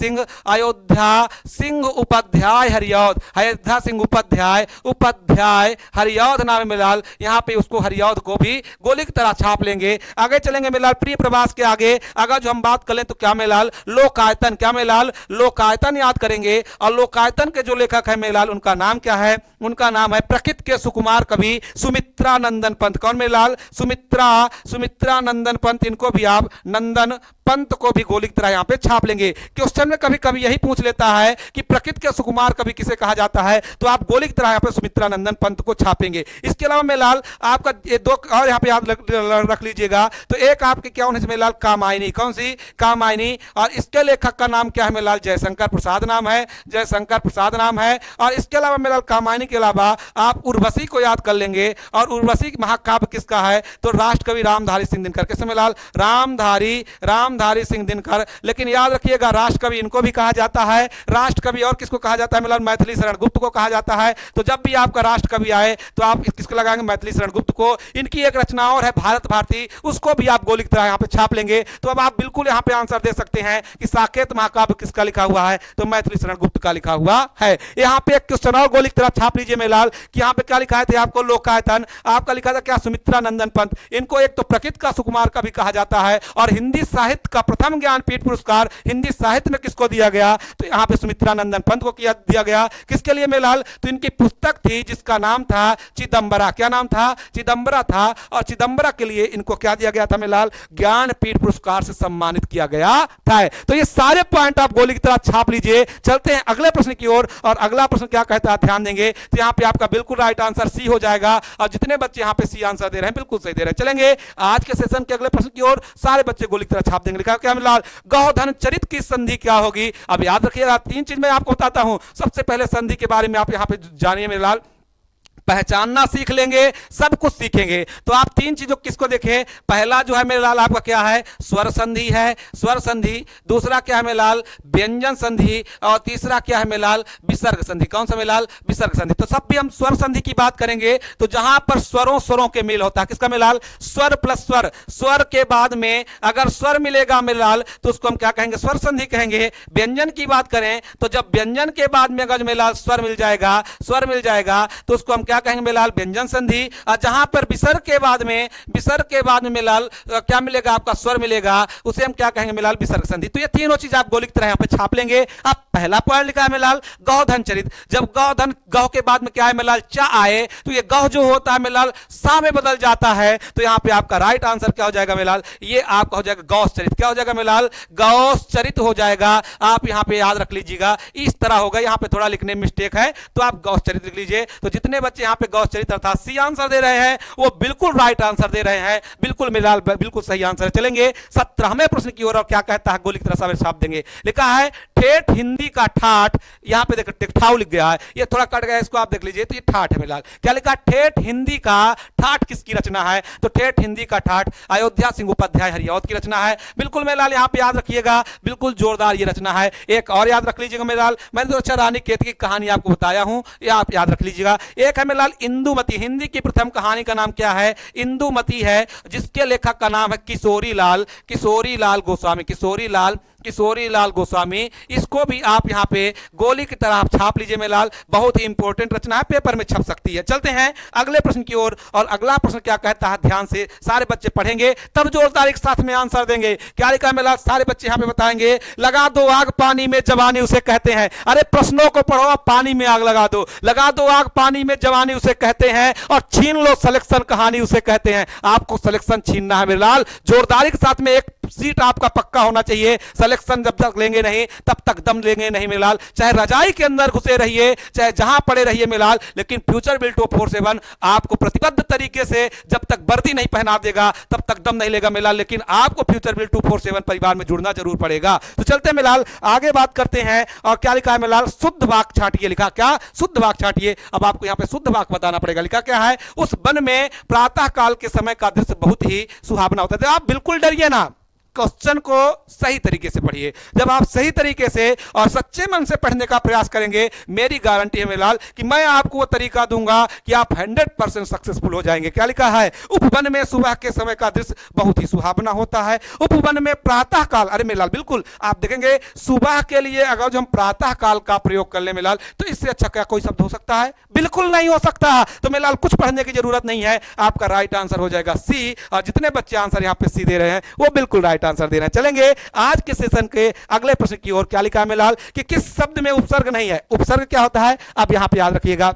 सिंह उपाध्याय हरियौध। अयोध्या सिंह उपाध्याय हरियौध नाम है मेलाल। यहां पे उसको हरियौध को भी गोली की तरह छाप लेंगे। आगे चलेंगे मेलाल, प्रिय प्रवास के आगे अगर जो हम बात कर लें तो क्या मेलाल, लोकायतन। क्या मेलाल, लोकायतन याद करेंगे। और लोकायतन के जो लेखक है मेलाल, उनका नाम क्या है, उनका नाम है प्रकृत के सुकुमार कवि सुमित्रानंदन पंत। कौन मेलाल, सुमित्रानंदन पंत। इनको भी आप नंदन पंत को भी गोली की तरह यहां पे छाप लेंगे। क्वेश्चन में कभी कभी यही पूछ लेता है कि प्रकृत के सुकुमार कवि किसे कहा जाता है, तो आप गोली की तरह यहां पे सुमित्रानंदन पंत को छापेंगे। इसके अलावा मेलाल आपका ये दो और यहां पे याद रख लीजिएगा। तो एक आपके क्या होने से मेलाल, कामायनी। कौन सी, कामायनी। और इसके लेखक का नाम क्या है मेलाल, जयशंकर प्रसाद नाम है। और इसके अलावा मेलाल कामायनी के अलावा आप उर्वशी को याद कर लेंगे। और उर्वशी महाकाव्य किसका है, तो राष्ट्रकवि रामधारी सिंह दिनकर। किससे मेलाल, रामधारी सिंह दिनकर। लेकिन याद रखिएगा राष्ट्रकवि इनको भी कहा जाता है। राष्ट्रकवि और किसको कहा जाता है मेलाल, मैथिली शरण गुप्त को कहा जाता है। तो जब भी आपका राष्ट्रकवि आए तो आप किसको लगाएंगे, मैथिली शरण गुप्त को। इनकी एक रचना और है भारत भारती, उसको भी आप गोली की तरह यहां पे छाप लेंगे। तो अब आप बिल्कुल यहां पे आंसर दे सकते हैं कि साकेत महाकाव्य किसका लिखा हुआ है, तो मैथिली शरण गुप्त का लिखा हुआ है। यहां पे एक क्वेश्चन और गोली की तरह छाप लीजिए मेलाल कि यहां पे क्या लिखा है आपको, लोकायतन। आपका लिखा था क्या, सुमित्रानंदन पंत। इनको एक तो प्रकृत का सुकुमार का भी कहा जाता है। और हिंदी साहित्य का प्रथम ज्ञानपीठ पुरस्कार हिंदी साहित्य में किसको दिया गया, तो यहां पे सुमित्रानंदन पंत को दिया गया। किसके लिए मेलाल, तो इनकी पुस्तक थी जिसका नाम था चिदंबरा। क्या नाम था, चिदंबरा था। और चिदंबरा के लिए इनको क्या दिया गया था मेलाल, ज्ञानपीठ पुरस्कार से सम्मानित किया गया था। तो ये सारे पॉइंट आप गोली की तरह छाप लीजिए। चलते हैं अगले प्रश्न की ओर, और अगला प्रश्न क्या कहता है ध्यान देंगे। तो यहां पे आपका बिल्कुल राइट आंसर सी हो जाएगा। और जितने बच्चे यहां पे सी आंसर दे रहे हैं बिल्कुल सही दे रहे हैं। चलेंगे आज के सेशन के अगले प्रश्न की ओर, सारे बच्चे गोली की तरह छाप देंगे। लिखा क्या मेलाल, गौधन चरित की संधि क्या होगी। अब याद रखिएगा तीन चीज मैं आपको बताता हूं। सबसे पहले संधि के बारे में आप यहां पे जानिए मेलाल, पहचानना सीख लेंगे, सब कुछ सीखेंगे। तो आप तीन चीजों किसको देखें, पहला जो है मेरे लाल आपका क्या है, स्वर संधि है, स्वर संधि। दूसरा क्या है मेरे लाल, व्यंजन संधि। और तीसरा क्या है मेरे लाल, विसर्ग संधि। कौन सा मेरे लाल, विसर्ग संधि। तो सब भी हम स्वर संधि की बात करेंगे। तो जहां पर स्वरों के मेल होता है, किसका मेरे लाल, स्वर प्लस स्वर। स्वर के बाद में अगर स्वर मिलेगा मेरे लाल तो उसको हम क्या कहेंगे, स्वर संधि कहेंगे। व्यंजन की बात करें तो जब व्यंजन के बाद में अगर मेरे लाल स्वर मिल जाएगा तो उसको हम क्या क्या कहेंगे मेलाल व्यंजन संधि, और जहां पर विसर्ग के बाद में मेलाल क्या मिलेगा आपका स्वर मिलेगा, उसे हम क्या कहेंगे मेलाल विसर्ग संधि। तो ये तीनों चीज आप गोली की तरह यहां पे छाप लेंगे। अब पहला पॉइंट लिखा है मेलाल गौधन चरित, जब गौधन गौ के बाद में क्या है मेलाल चा आए तो ये गौ जो होता है मेलाल सा में बदल जाता है, तो यहां पे आपका राइट आंसर क्या हो जाएगा मेलाल, ये आपका हो जाएगा गौस चरित। क्या हो जाएगा मेलाल, गौस चरित हो जाएगा। आप यहां पे याद रख लीजिएगा, इस तरह होगा। यहां पे थोड़ा लिखने में मिस्टेक है तो आप गौस चरित लिख लीजिए। तो जितने बच्चे यहां पे गौस चरित अर्थात सी आंसर दे रहे हैं वो बिल्कुल राइट आंसर दे रहे हैं, बिल्कुल मेलाल बिल्कुल सही आंसर। चलेंगे 17वें प्रश्न की ओर, और क्या कहता है गोली की तरह छाप देंगे। लिखा है ठेठ हिंदी का ठाठ, यहां पे देखो टिकठाऊ लिख गया है, ये थोड़ा कट गया, इसको आप देख लीजिए। तो ये ठाठ है मेलाल। क्या लिखा, ठेठ हिंदी का ठाठ किसकी रचना है, तो ठेठ हिंदी का ठाठ अयोध्या सिंह उपाध्याय हरिऔध की रचना है। बिल्कुल मेलाल यहां पे याद रखिएगा, बिल्कुल जोरदार ये रचना है। एक और याद रख लीजिएगा मेलाल, मैंने तो अच्छा रानी केतकी की कहानी आपको बताया हूं, ये आप याद रख लीजिएगा। एक है मेलाल इंदुमती, हिंदी की प्रथम कहानी का नाम क्या है, इंदुमती है, जिसके लेखक का नाम है किशोरी लाल गोस्वामी। इसको भी आप यहां पे गोली की तरह छाप लीजिए मेलाल, बहुत ही इंपॉर्टेंट रचना है, पेपर में छप सकती है। चलते हैं अगले प्रश्न की ओर, और अगला प्रश्न क्या कहता है, ध्यान से सारे बच्चे पढ़ेंगे तब जोरदार एक साथ में आंसर देंगे। क्या लिखा है मेलाल, सारे बच्चे यहां पे बताएंगे। लगा दो आग पानी में जवानी उसे कहते हैं। अरे प्रश्नों को पढ़ो, पानी में आग लगा दो। लगा दो आग पानी में जवानी उसे कहते हैं, और छीन लो सिलेक्शन कहानी उसे कहते हैं। आपको सिलेक्शन छीनना है मेलाल, जोरदारी के साथ में एक सीट आपका पक्का होना चाहिए। सिलेक्शन जब तक लेंगे नहीं तब तक दम लेंगे नहीं मेलाल, चाहे रजाई के अंदर घुसे रहिए, चाहे जहां पड़े रहिए मेलाल, लेकिन फ्यूचर बिल 247 आपको प्रतिबद्ध तरीके से जब तक वर्दी नहीं पहना देगा तब तक दम नहीं लेगा मेलाल, लेकिन आपको फ्यूचर बिल 247 परिवार में जुड़ना जरूर पड़ेगा। तो चलते मेलाल आगे बात करते हैं, और क्या लिखा है मेलाल, शुद्ध वाक छाटिए। लिखा क्या, शुद्ध वाक छाटिए। अब आपको यहां पे शुद्ध वाक बताना पड़ेगा। लिखा क्या है, उस वन में प्रातः काल के समय का दृश्य बहुत ही सुहावना होता है। आप बिल्कुल डरिए ना, क्वेश्चन को सही तरीके से पढ़िए। जब आप सही तरीके से और सच्चे मन से पढ़ने का प्रयास करेंगे, मेरी गारंटी है मेलाल कि मैं आपको वो तरीका दूंगा कि आप 100% सक्सेसफुल हो जाएंगे। क्या लिखा है, उपवन में सुबह के समय का दृश्य बहुत ही सुहावना होता है। उपवन में प्रातः काल, अरे मेलाल बिल्कुल आप देखेंगे सुबह के लिए अगर जो हम प्रातः काल का प्रयोग कर ले मेलाल, तो इससे अच्छा क्या कोई शब्द हो सकता है, बिल्कुल नहीं हो सकता। तो मेलाल कुछ पढ़ने की जरूरत नहीं है, आपका राइट आंसर हो जाएगा सी। और जितने बच्चे आंसर यहां पे सी दे रहे हैं वो बिल्कुल राइट आंसर दे रहे हैं। चलेंगे आज के सेशन के अगले प्रश्न की ओर। क्या लिखा है मेलाल कि किस शब्द में उपसर्ग नहीं है। उपसर्ग क्या होता है, अब यहां पे याद रखिएगा।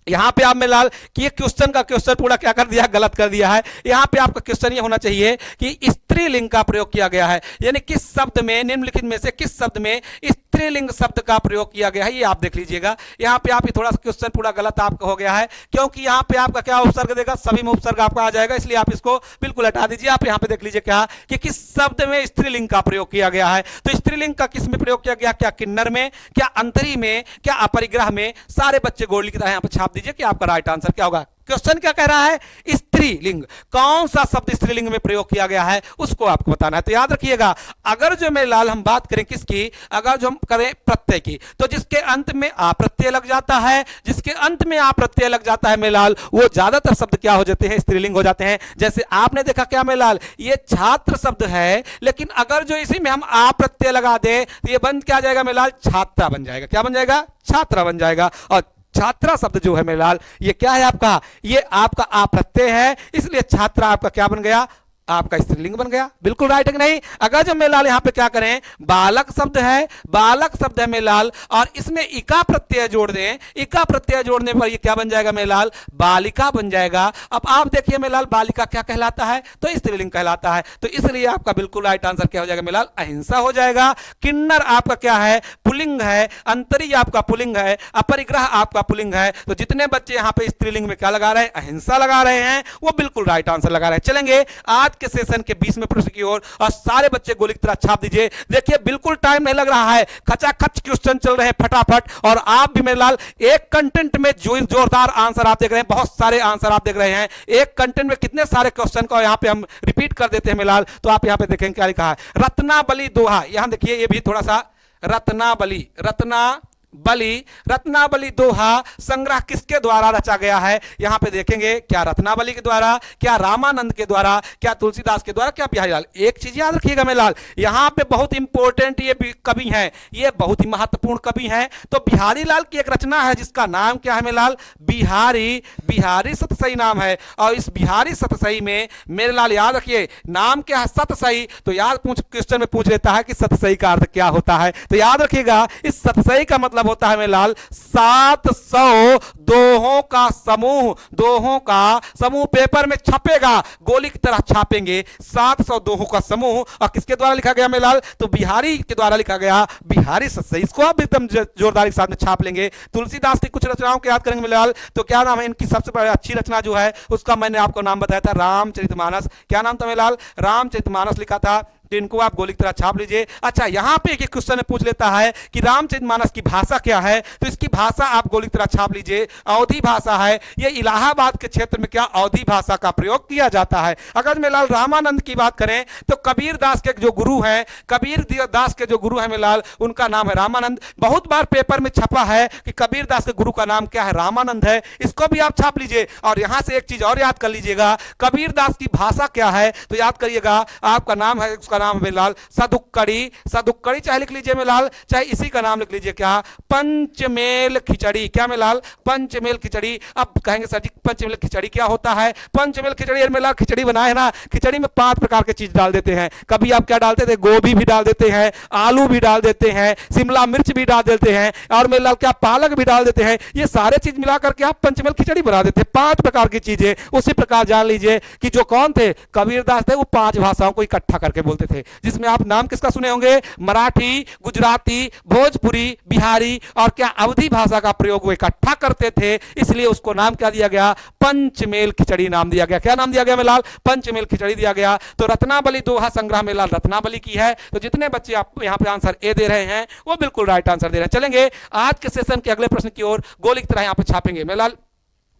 यहां पे आप मेलाल कि ये क्वेश्चन का क्वेश्चन पूरा क्या कर दिया, गलत कर दिया है। यहां पे आपका क्वेश्चन ये होना चाहिए कि स्त्रीलिंग का प्रयोग किया गया है, यानी किस शब्द में, निम्नलिखित में से किस शब्द में स्त्रीलिंग शब्द का प्रयोग किया गया है, ये आप देख लीजिएगा। यहां पे आप थोड़ा सा क्वेश्चन पूरा गलत आपका हो गया है, क्योंकि यहां पे आपका क्या उपसर्ग देगा, सभी में उपसर्ग आपका आ जाएगा, इसलिए आप इसको बिल्कुल हटा दीजिए। आप यहां पे देख लीजिए क्या कि किस शब्द में स्त्रीलिंग का प्रयोग किया गया है। तो स्त्रीलिंग का किस में प्रयोग किया गया, क्या किन्नर में, क्या अंतरी में, क्या अपरिग्रह में। सारे बच्चे गोली की तरह यहां पे छाप दीजिए कि आपका राइट आंसर क्या होगा। क्वेश्चन क्या कह रहा है, स्त्रीलिंग, कौन सा शब्द स्त्रीलिंग में प्रयोग किया गया है उसको आपको बताना है। तो याद रखिएगा, अगर जो मेलाल हम बात करें किसकी, अगर जो हम करें प्रत्यय की, तो जिसके अंत में आ प्रत्यय लग जाता है, जिसके अंत में आ प्रत्यय लग जाता है मेलाल, वो ज्यादातर शब्द क्या हो जाते हैं, स्त्रीलिंग हो जाते हैं। जैसे आपने देखा क्या मेलाल, ये छात्र शब्द है, लेकिन अगर जो इसी में हम आ प्रत्यय लगा दें तो ये बन क्या जाएगा मेलाल, छात्रा बन जाएगा। क्या बन जाएगा, छात्रा बन जाएगा। और छात्रा शब्द जो है मेलाल, ये क्या है आपका, ये आपका आ प्रत्यय है, इसलिए छात्रा आपका क्या बन गया, आपका स्त्रीलिंग बन गया। बिल्कुल राइट है कि नहीं। अगर जो मेलाल यहां पे क्या करें, बालक शब्द है, बालक शब्द है मेलाल, और इसमें इका प्रत्यय जोड़ दें, इका प्रत्यय जोड़ने पर ये क्या बन जाएगा मेलाल, बालिका बन जाएगा। अब आप देखिए मेलाल, बालिका क्या कहलाता है, तो स्त्रीलिंग कहलाता है। तो इसलिए आपका बिल्कुल राइट आंसर क्या हो जाएगा मेलाल, अहिंसा हो जाएगा। किन्नर आपका क्या है, पुलिंग है। अंतरी आपका पुलिंग है। अपरिग्रह आपका पुलिंग है। तो जितने बच्चे यहां पे स्त्रीलिंग में क्या लगा रहे हैं, अहिंसा लगा रहे हैं, वो बिल्कुल राइट आंसर लगा रहे हैं। चलेंगे आज के सेशन के 20वें प्रश्न की ओर, और सारे बच्चे गोली की तरह छाप दीजिए। देखिए बिल्कुल टाइम नहीं लग रहा है, खचाखच क्वेश्चन चल रहे हैं फटाफट, और आप भी मेरे लाल एक कंटेंट में जोरदार आंसर आप देख रहे हैं, बहुत सारे आंसर आप देख रहे हैं। एक कंटेंट में कितने सारे क्वेश्चन को यहां पे हम रिपीट कर देते हैं मेलाल। तो आप यहां पे देखेंगे क्या लिखा है, रत्नावली दोहा। यहां देखिए ये भी थोड़ा सा, रत्नावली, रत्ना बलि, रत्नावली दोहा संग्रह किसके द्वारा रचा गया है? यहां पे देखेंगे, क्या रत्नावली के द्वारा, क्या रामानंद के द्वारा, क्या तुलसीदास के द्वारा, क्या बिहारी लाल। एक चीज याद रखिएगा मेरे लाल, यहां पे बहुत इंपॉर्टेंट ये कवि हैं, ये बहुत ही महत्वपूर्ण कवि हैं। तो बिहारी लाल की एक रचना है जिसका नाम क्या है मेरे लाल? बिहारी, बिहारी सतसई नाम है। और इस बिहारी सतसई में मेरे लाल याद रखिए नाम क्या है? सतसई। तो याद क्वेश्चन में पूछ लेता है कि सतसई का अर्थ क्या होता है। तो याद रखिएगा इस सतसई का मतलब होता है मेरे लाल 700 दोहों का समूह। दोहों का समूह पेपर में छपेगा, गोली की तरह छापेंगे। 700 दोहों का समूह। और किसके द्वारा लिखा गया मेरे लाल? तो बिहारी के द्वारा लिखा गया, बिहारी सतसई। इसको आप एकदम जोरदारी के साथ में छाप लेंगे। तुलसीदास की कुछ रचनाओं को याद करेंगे मेरे लाल, तो क्या नाम है इनकी? सबसे अच्छी रचना जो है उसका मैंने आपको नाम बताया था, रामचरितमानस। क्या नाम था मेरे लाल? रामचरितमानस लिखा था। तो इनको आप गोली की तरह छाप लीजिए। अच्छा, यहां पे एक क्वेश्चन पूछ लेता है कि रामचरितमानस की भाषा क्या है? तो इसकी भाषा आप गोली की तरह छाप लीजिए, अवधी भाषा है। ये इलाहाबाद के क्षेत्र में क्या अवधी भाषा का प्रयोग किया जाता है। अगर मेरे लाल रामानंद की बात करें तो कबीर दास के जो गुरु हैं, कबीर दास के जो गुरु हैं मेरे लाल, उनका नाम है रामानंद। बहुत बार पेपर में छपा है कि कबीर दास के गुरु का नाम क्या है? रामानंद है। इसको भी आप छाप लीजिए। और यहां से एक चीज और याद कर लीजिएगा, कबीर दास की भाषा क्या है? तो याद करिएगा, आपका नाम है, उसका नाम है लाल सदुक्कड़ी। सदुक्कड़ी चाहे लिख लीजिए मेलाल, चाहे इसी का नाम लिख लीजिए, क्या? पंचमेल खिचड़ी। क्या मेलाल? पंचमेल खिचड़ी। अब कहेंगे सर जी पंचमेल खिचड़ी क्या होता है? पंचमेल खिचड़ी मेलाल खिचड़ी बनाए ना, खिचड़ी में 5 प्रकार के चीज डाल देते हैं। कभी आप क्या डालते थे? गोभी भी डाल देते हैं, आलू भी डाल देते हैं, शिमला मिर्च भी डाल देते हैं, और मेलाल क्या पालक भी डाल देते हैं। ये सारे चीज मिला करके आप पंचमेल खिचड़ी बना देते हैं। 5 प्रकार की चीजें। उसी प्रकार जान लीजिए कि जो कौन थे? कबीर दास थे। वो 5 भाषाओं को इकट्ठा करके बोलते थे, जिसमें आप नाम किसका सुने होंगे? मराठी, गुजराती, भोजपुरी, बिहारी और क्या अवधी भाषा का प्रयोग वो इकट्ठा करते थे। इसलिए उसको नाम क्या दिया गया? पंचमेल खिचड़ी नाम दिया गया। क्या नाम दिया गया मेलाल? पंचमेल खिचड़ी दिया गया। तो रत्नावली दोहा संग्रह मेलाल रत्नावली की है। तो जितने बच्चे आप यहां पे आंसर ए दे रहे हैं वो बिल्कुल राइट आंसर दे रहे हैं। चलेंगे आज के सेशन के अगले प्रश्न की ओर, गोली की तरह यहां पे छापेंगे मेलाल।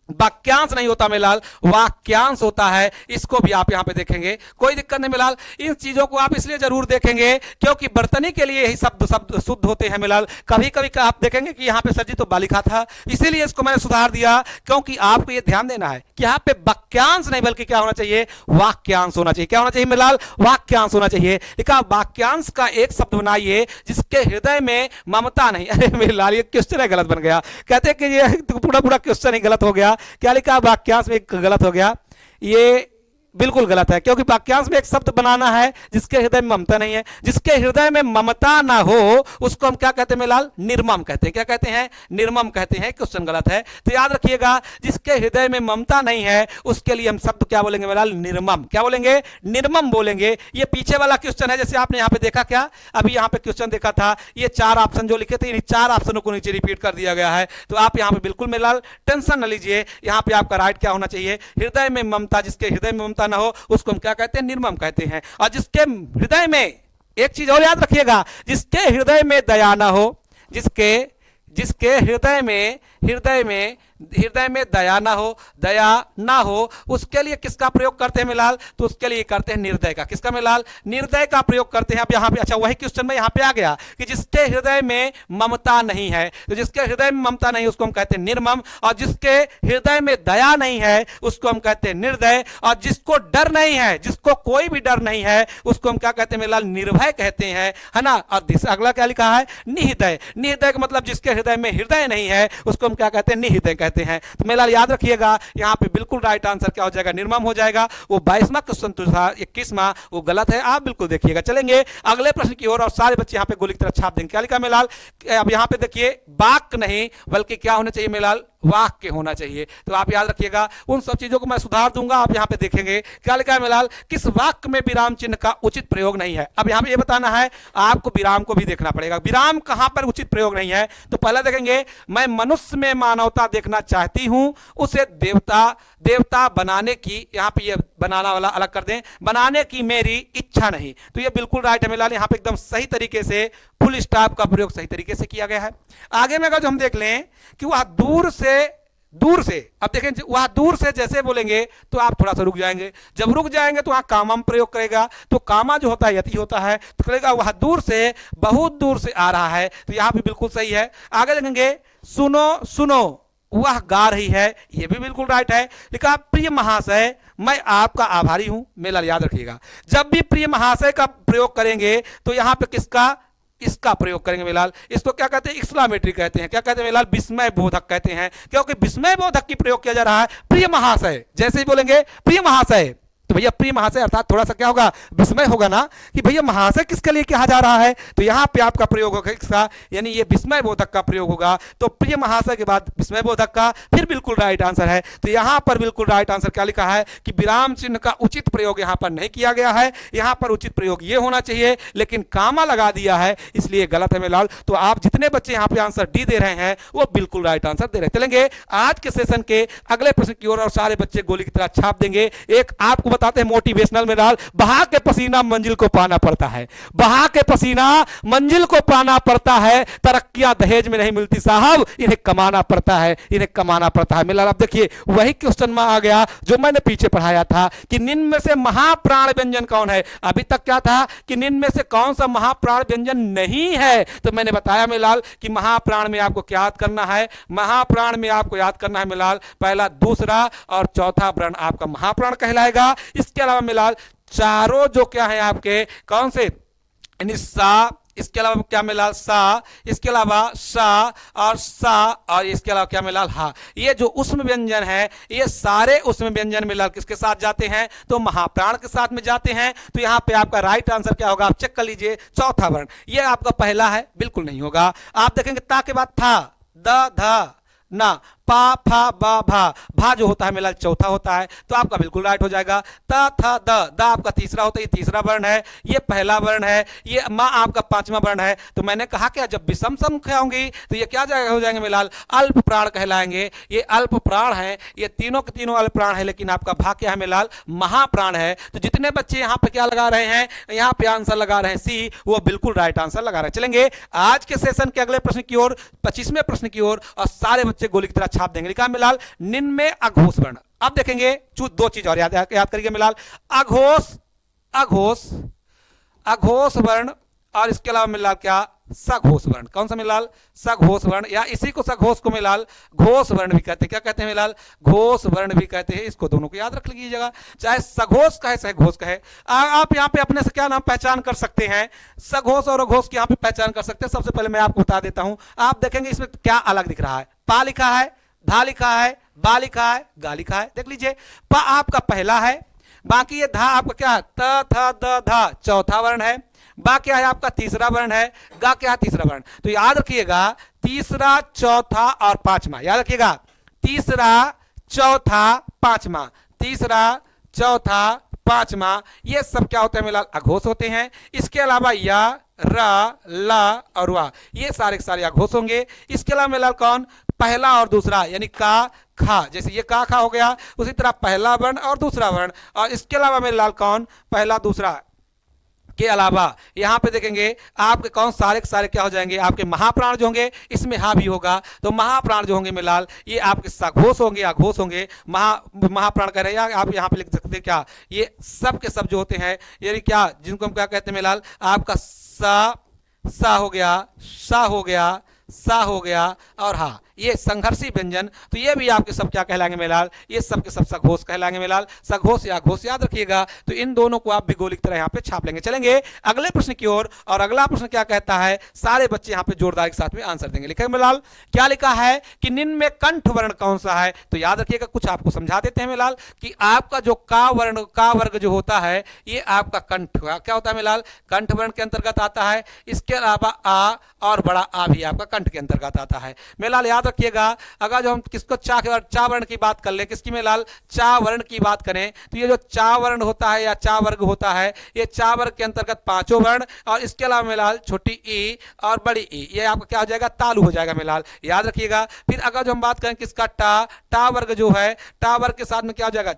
वाक्यांश नहीं होता मेलाल, वाक्यांश होता है। इसको भी आप यहां पे देखेंगे, कोई दिक्कत नहीं मेलाल। इन चीजों को आप इसलिए जरूर देखेंगे क्योंकि बर्तनी के लिए यही शब्द शुद्ध होते हैं मेलाल। कभी कभी आप देखेंगे कि यहां पे सर जी तो बालिका था, इसीलिए इसको मैंने सुधार दिया, क्योंकि आपको ये ध्यान देना है कि यहां पे वाक्यांश नहीं बल्कि क्या होना चाहिए? वाक्यांश होना चाहिए। क्या होना चाहिए मेलाल? वाक्यांश होना चाहिए। लिखा वाक्यांश का एक शब्द बनाइए जिसके हृदय में ममता नहीं। अरे मेलाल ये क्वेश्चन है गलत बन गया। कहते कि ये पूरा क्वेश्चन ही गलत हो गया। क्या लिखा? वाक्यांश में गलत हो गया। ये बिल्कुल गलत है, क्योंकि वाक्यांश में एक शब्द बनाना है जिसके हृदय में ममता नहीं है। जिसके हृदय में ममता ना हो उसको हम क्या कहते हैं मेलाल? निर्मम कहते हैं। क्या कहते हैं? निर्मम कहते हैं। क्वेश्चन गलत है। तो याद रखिएगा, जिसके हृदय में ममता नहीं है उसके लिए हम शब्द क्या बोलेंगे मेलाल? निर्मम। क्या बोलेंगे? निर्मम बोलेंगे। ये पीछे वाला क्वेश्चन है, जैसे आपने यहां पे देखा, क्या अभी यहां पे क्वेश्चन देखा था, ये 4 ऑप्शन जो लिखे थे, इन 4 ऑप्शनों को नीचे रिपीट कर दिया गया है। तो आप यहां पे बिल्कुल मेलाल टेंशन न लीजिए। यहां पे आपका राइट क्या होना चाहिए? हृदय में ममता। जिसके हृदय में ममता ना हो उसको हम क्या कहते हैं? निर्मम कहते हैं। और जिसके हृदय में, एक चीज और याद रखिएगा, जिसके हृदय में दया ना हो, जिसके हृदय में दया ना हो उसके लिए किसका प्रयोग करते हैं मेलाल? तो उसके लिए करते हैं निर्दय का। किसका मेलाल? निर्दय का प्रयोग करते हैं। अब यहां पे अच्छा वही क्वेश्चन में यहां पे आ गया कि जिसके हृदय में ममता नहीं है, तो जिसके हृदय में ममता नहीं उसको हम कहते हैं निर्मम, और जिसके हृदय में दया नहीं है उसको हम कहते हैं निर्दय, और जिसको डर नहीं है, जिसको कोई भी डर नहीं है उसको हम क्या कहते हैं मेलाल? निर्भय कहते हैं, है ना। और अगला क्या लिखा है? निहृदय। निहृदय का मतलब जिसके हृदय में हृदय नहीं है उसको हम क्या कहते हैं? निहृदय कहते हैं। तो मेलाल याद रखिएगा, यहां पे बिल्कुल राइट आंसर क्या हो जाएगा? निर्मम हो जाएगा। वो 22वां क्वेश्चन था, 21वां वो गलत है, आप बिल्कुल देखिएगा। चलेंगे अगले प्रश्न की ओर, और सारे बच्चे यहां पे गोली की तरह छाप देंगे। क्या लिखा मेलाल? अब यहां पे देखिए, वाक्य नहीं बल्कि क्या होना चाहिए मेलाल? वाक्य होना चाहिए। तो आप याद रखिएगा, उन सब चीजों को मैं सुधार दूंगा। आप यहां पे देखेंगे क्या लिखा है मेलाल? किस वाक्य में विराम चिन्ह का उचित प्रयोग नहीं है। अब यहां पे ये बताना है, आपको विराम को भी देखना पड़ेगा। विराम कहां पर उचित प्रयोग नहीं है? तो पहले देखेंगे, मैं मनुष्य में मानवता देखना चाहती हूं, उसे देवता बनाने की, यहां पे ये बनाना वाला अलग कर दें, बनाने की मेरी इच्छा नहीं। तो ये बिल्कुल राइट है मेलाल। यहां पे एकदम सही तरीके से फुल स्टॉप का प्रयोग सही तरीके से किया गया है। आगे में अगर जो हम देख लें कि वह दूर से दूर से। अब देखें वहां दूर से जैसे बोलेंगे तो आप थोड़ा सा रुक जाएंगे, जब रुक जाएंगे तो वहां कामा में प्रयोग करेगा, तो कामा जो होता है यति होता है, तो करेगा वहां दूर से, बहुत दूर से आ रहा है, तो यहां भी बिल्कुल सही है। आगे देखेंगे सुनो सुनो, वह गा रही है, यह भी बिल्कुल राइट है। लिखा प्रिय महाशय मैं आपका आभारी हूं। मेरा याद रखिएगा जब भी प्रिय महाशय का प्रयोग करेंगे तो यहां पे किसका, इसका प्रयोग करेंगे मेलाल। इसको क्या कहते हैं, एक्सक्लामेटरी कहते हैं। क्या कहते हैं मेलाल, विस्मय बोधक कहते हैं, क्योंकि विस्मय बोधक की प्रयोग किया जा रहा है। प्रिय महाशय जैसे ही बोलेंगे प्रिय महाशय, तो भैया प्रिय महाशय अर्थात थोड़ा सा क्या होगा, विस्मय होगा ना कि भैया महाशय किसके लिए कहा जा रहा है, तो यहां पे आपका प्रयोग होगा इसका, यानी ये विस्मय बोधक का प्रयोग होगा। तो प्रिय महाशय के बाद विस्मय बोधक का, फिर बिल्कुल राइट आंसर है। तो यहां पर बिल्कुल राइट आंसर क्या लिखा है कि विराम चिन्ह का उचित प्रयोग यहां पर नहीं किया गया है, यहां पर उचित प्रयोग ये होना चाहिए, लेकिन कामा लगा दिया है, इसलिए गलत है मेलाल। तो आप जितने बच्चे यहां पे आंसर डी दे रहे हैं वो बिल्कुल राइट आंसर दे रहे हैं। चलेंगे आज के सेशन के अगले प्रश्न की ओर, और सारे बच्चे गोली की तरह छाप देंगे। एक आपको बताते हैं मोटिवेशनल में डाल, बहा के पसीना मंजिल को पाना पड़ता है, बहा के पसीना मंजिल को पाना पड़ता है, तरक्कियां दहेज में नहीं मिलती साहब, इन्हें कमाना पड़ता है, इन्हें कमाना पड़ता है। मेरा आप देखिए वही क्वेश्चन में आ गया जो मैंने पीछे पढ़ाया था कि निम्न में से महाप्राण व्यंजन कौन है। अभी तक क्या था कि निम्न में से कौन सा महाप्राण व्यंजन नहीं है, तो मैंने बताया मेलाल कि महाप्राण में आपको क्या याद करना है, महाप्राण में आपको याद करना है मेलाल पहला, दूसरा और चौथा वर्ण आपका महाप्राण कहलाएगा। इसके अलावा मेलाल चारों जो क्या है आपके कौन से, सा, इसके अलावा क्या मिला सा, इसके अलावा सा और सा, और इसके अलावा क्या मिला हा। ये जो उष्म व्यंजन है ये सारे उष्म व्यंजन मिला किसके साथ जाते हैं, तो महाप्राण के साथ में जाते हैं। तो यहां पे आपका राइट आंसर क्या होगा, आप चेक कर लीजिए, चौथा वर्ण। ये आपका पहला है, बिल्कुल नहीं होगा। आप देखेंगे ता के बाद था, द ध ना, पा फा बा भा, भा जो होता है मेरा चौथा होता है, तो आपका बिल्कुल राइट हो जाएगा। ता था द आपका तीसरा होता है, ये तीसरा वर्ण है, ये पहला वर्ण है, ये माँ आपका पांचवा वर्ण है। तो मैंने कहा क्या जब विषम संख्या होंगी तो ये क्या हो जाएंगे मेलाल, अल्प प्राण कहलाएंगे। ये अल्प प्राण है, ये तीनों के तीनों अल्प प्राण है, लेकिन आपका भा क्या है मेलाल, महाप्राण है। तो जितने बच्चे यहाँ पे क्या लगा रहे हैं, यहाँ पे आंसर लगा रहे हैं सी, वो बिल्कुल राइट आंसर लगा रहे हैं। चलेंगे आज के सेशन के अगले प्रश्न की ओर, 25वें प्रश्न की ओर, और सारे बच्चे गोली की तरह छाप देंगे। लिखा मिलाल निम्न में अघोष वर्ण। अब देखेंगे दो चीज और याद करिए मिलाल, अघोष अघोष अघोष वर्ण, और इसके अलावा मिलाल क्या, सघोष वर्ण। कौन सा मिलाल, सघोष वर्ण, या इसी को सघोष को मिलाल घोष वर्ण भी कहते हैं। क्या कहते हैं मिलाल, घोष वर्ण भी कहते हैं। इसको दोनों को याद रख लीजिएगा, चाहे सघोष कहे चाहे घोष कहे। आप यहाँ पे अपने से क्या नाम पहचान कर सकते हैं, सघोष और अघोष की यहाँ पे पहचान कर सकते हैं। सबसे पहले मैं आपको बता देता हूं, आप देखेंगे इसमें क्या अलग दिख रहा है, पा लिखा है, धा लिखा है, बा लिखा है, गा लिखा है। देख लीजिए पा आपका पहला है, बाकी ये धा आपका क्या है, त थ द धा चौथा वर्ण है, बा क्या है आपका तीसरा वर्ण है, गा क्या है तीसरा वर्ण। तो याद रखिएगा तीसरा चौथा और पांचवा, याद रखिएगा तीसरा चौथा पांचवा, तीसरा चौथा पांचवा, ये सब क्या होते हैं मिलाल, अघोष होते हैं। इसके अलावा या रा ला और वा, ये सारे के सारे अघोष होंगे। इसके अलावा मिलाल कौन, पहला और दूसरा, यानी का खा, जैसे ये का खा हो गया, उसी तरह पहला वर्ण और दूसरा वर्ण। और इसके अलावा मेरे लाल कौन, पहला दूसरा के अलावा यहां पे देखेंगे आपके कौन, सारे के सारे क्या हो जाएंगे, आपके महाप्राण जो होंगे, इसमें हा भी होगा। तो महाप्राण जो होंगे मिलाल ये आपके सघोष होंगे, अघोष होंगे। महाप्राण कह रहे हैं, आप यहां पे लिख सकते हैं क्या, ये सब के सब जो होते हैं, यानी क्या, जिनको हम क्या कहते हैं मिलाल, आपका सा हो गया, सा हो गया, सा हो गया, और हा, ये संघर्षी व्यंजन। तो ये भी आपके सब क्या कहलाएंगे मेलाल, ये सब के सब सघोष कहलाएंगे मेलाल, सघोष या घोष याद रखिएगा। तो इन दोनों को आप भी गोली की तरह यहाँ पे छाप लेंगे। चलेंगे अगले प्रश्न की ओर, और अगला प्रश्न क्या कहता है, सारे बच्चे यहाँ पे जोरदार के साथ में आंसर देंगे। लिखा है मेलाल, क्या लिखा है कि निम्न में कंठ वर्ण कौन सा है। तो याद रखिएगा, कुछ आपको समझा देते हैं मेलाल कि आपका जो का वर्ण, का वर्ग जो होता है, ये आपका कंठ क्या होता है मेलाल, कंठ वर्ण के अंतर्गत आता है। इसके अलावा आ और बड़ा आ भी आपका कंठ के अंतर्गत आता है मेलाल। याद रखिएगा, अगर जो हम किसको चा वर्ण की बात कर ले, किसकी मेलाल, चा वर्ण की बात करें, तो ये जो चा वर्ण होता है या चा वर्ग होता है, ये चा वर्ग के अंतर्गत पांचों वर्ण, और इसके अलावा मेलाल छोटी ई और बड़ी ई, ये आपका क्या हो जाएगा, तालु हो जाएगा मेलाल। याद रखिएगा। फिर अगर जो हम बात करें किसका, टा वर्ग जो है, टा वर्ग के साथ में क्या हो जाएगा,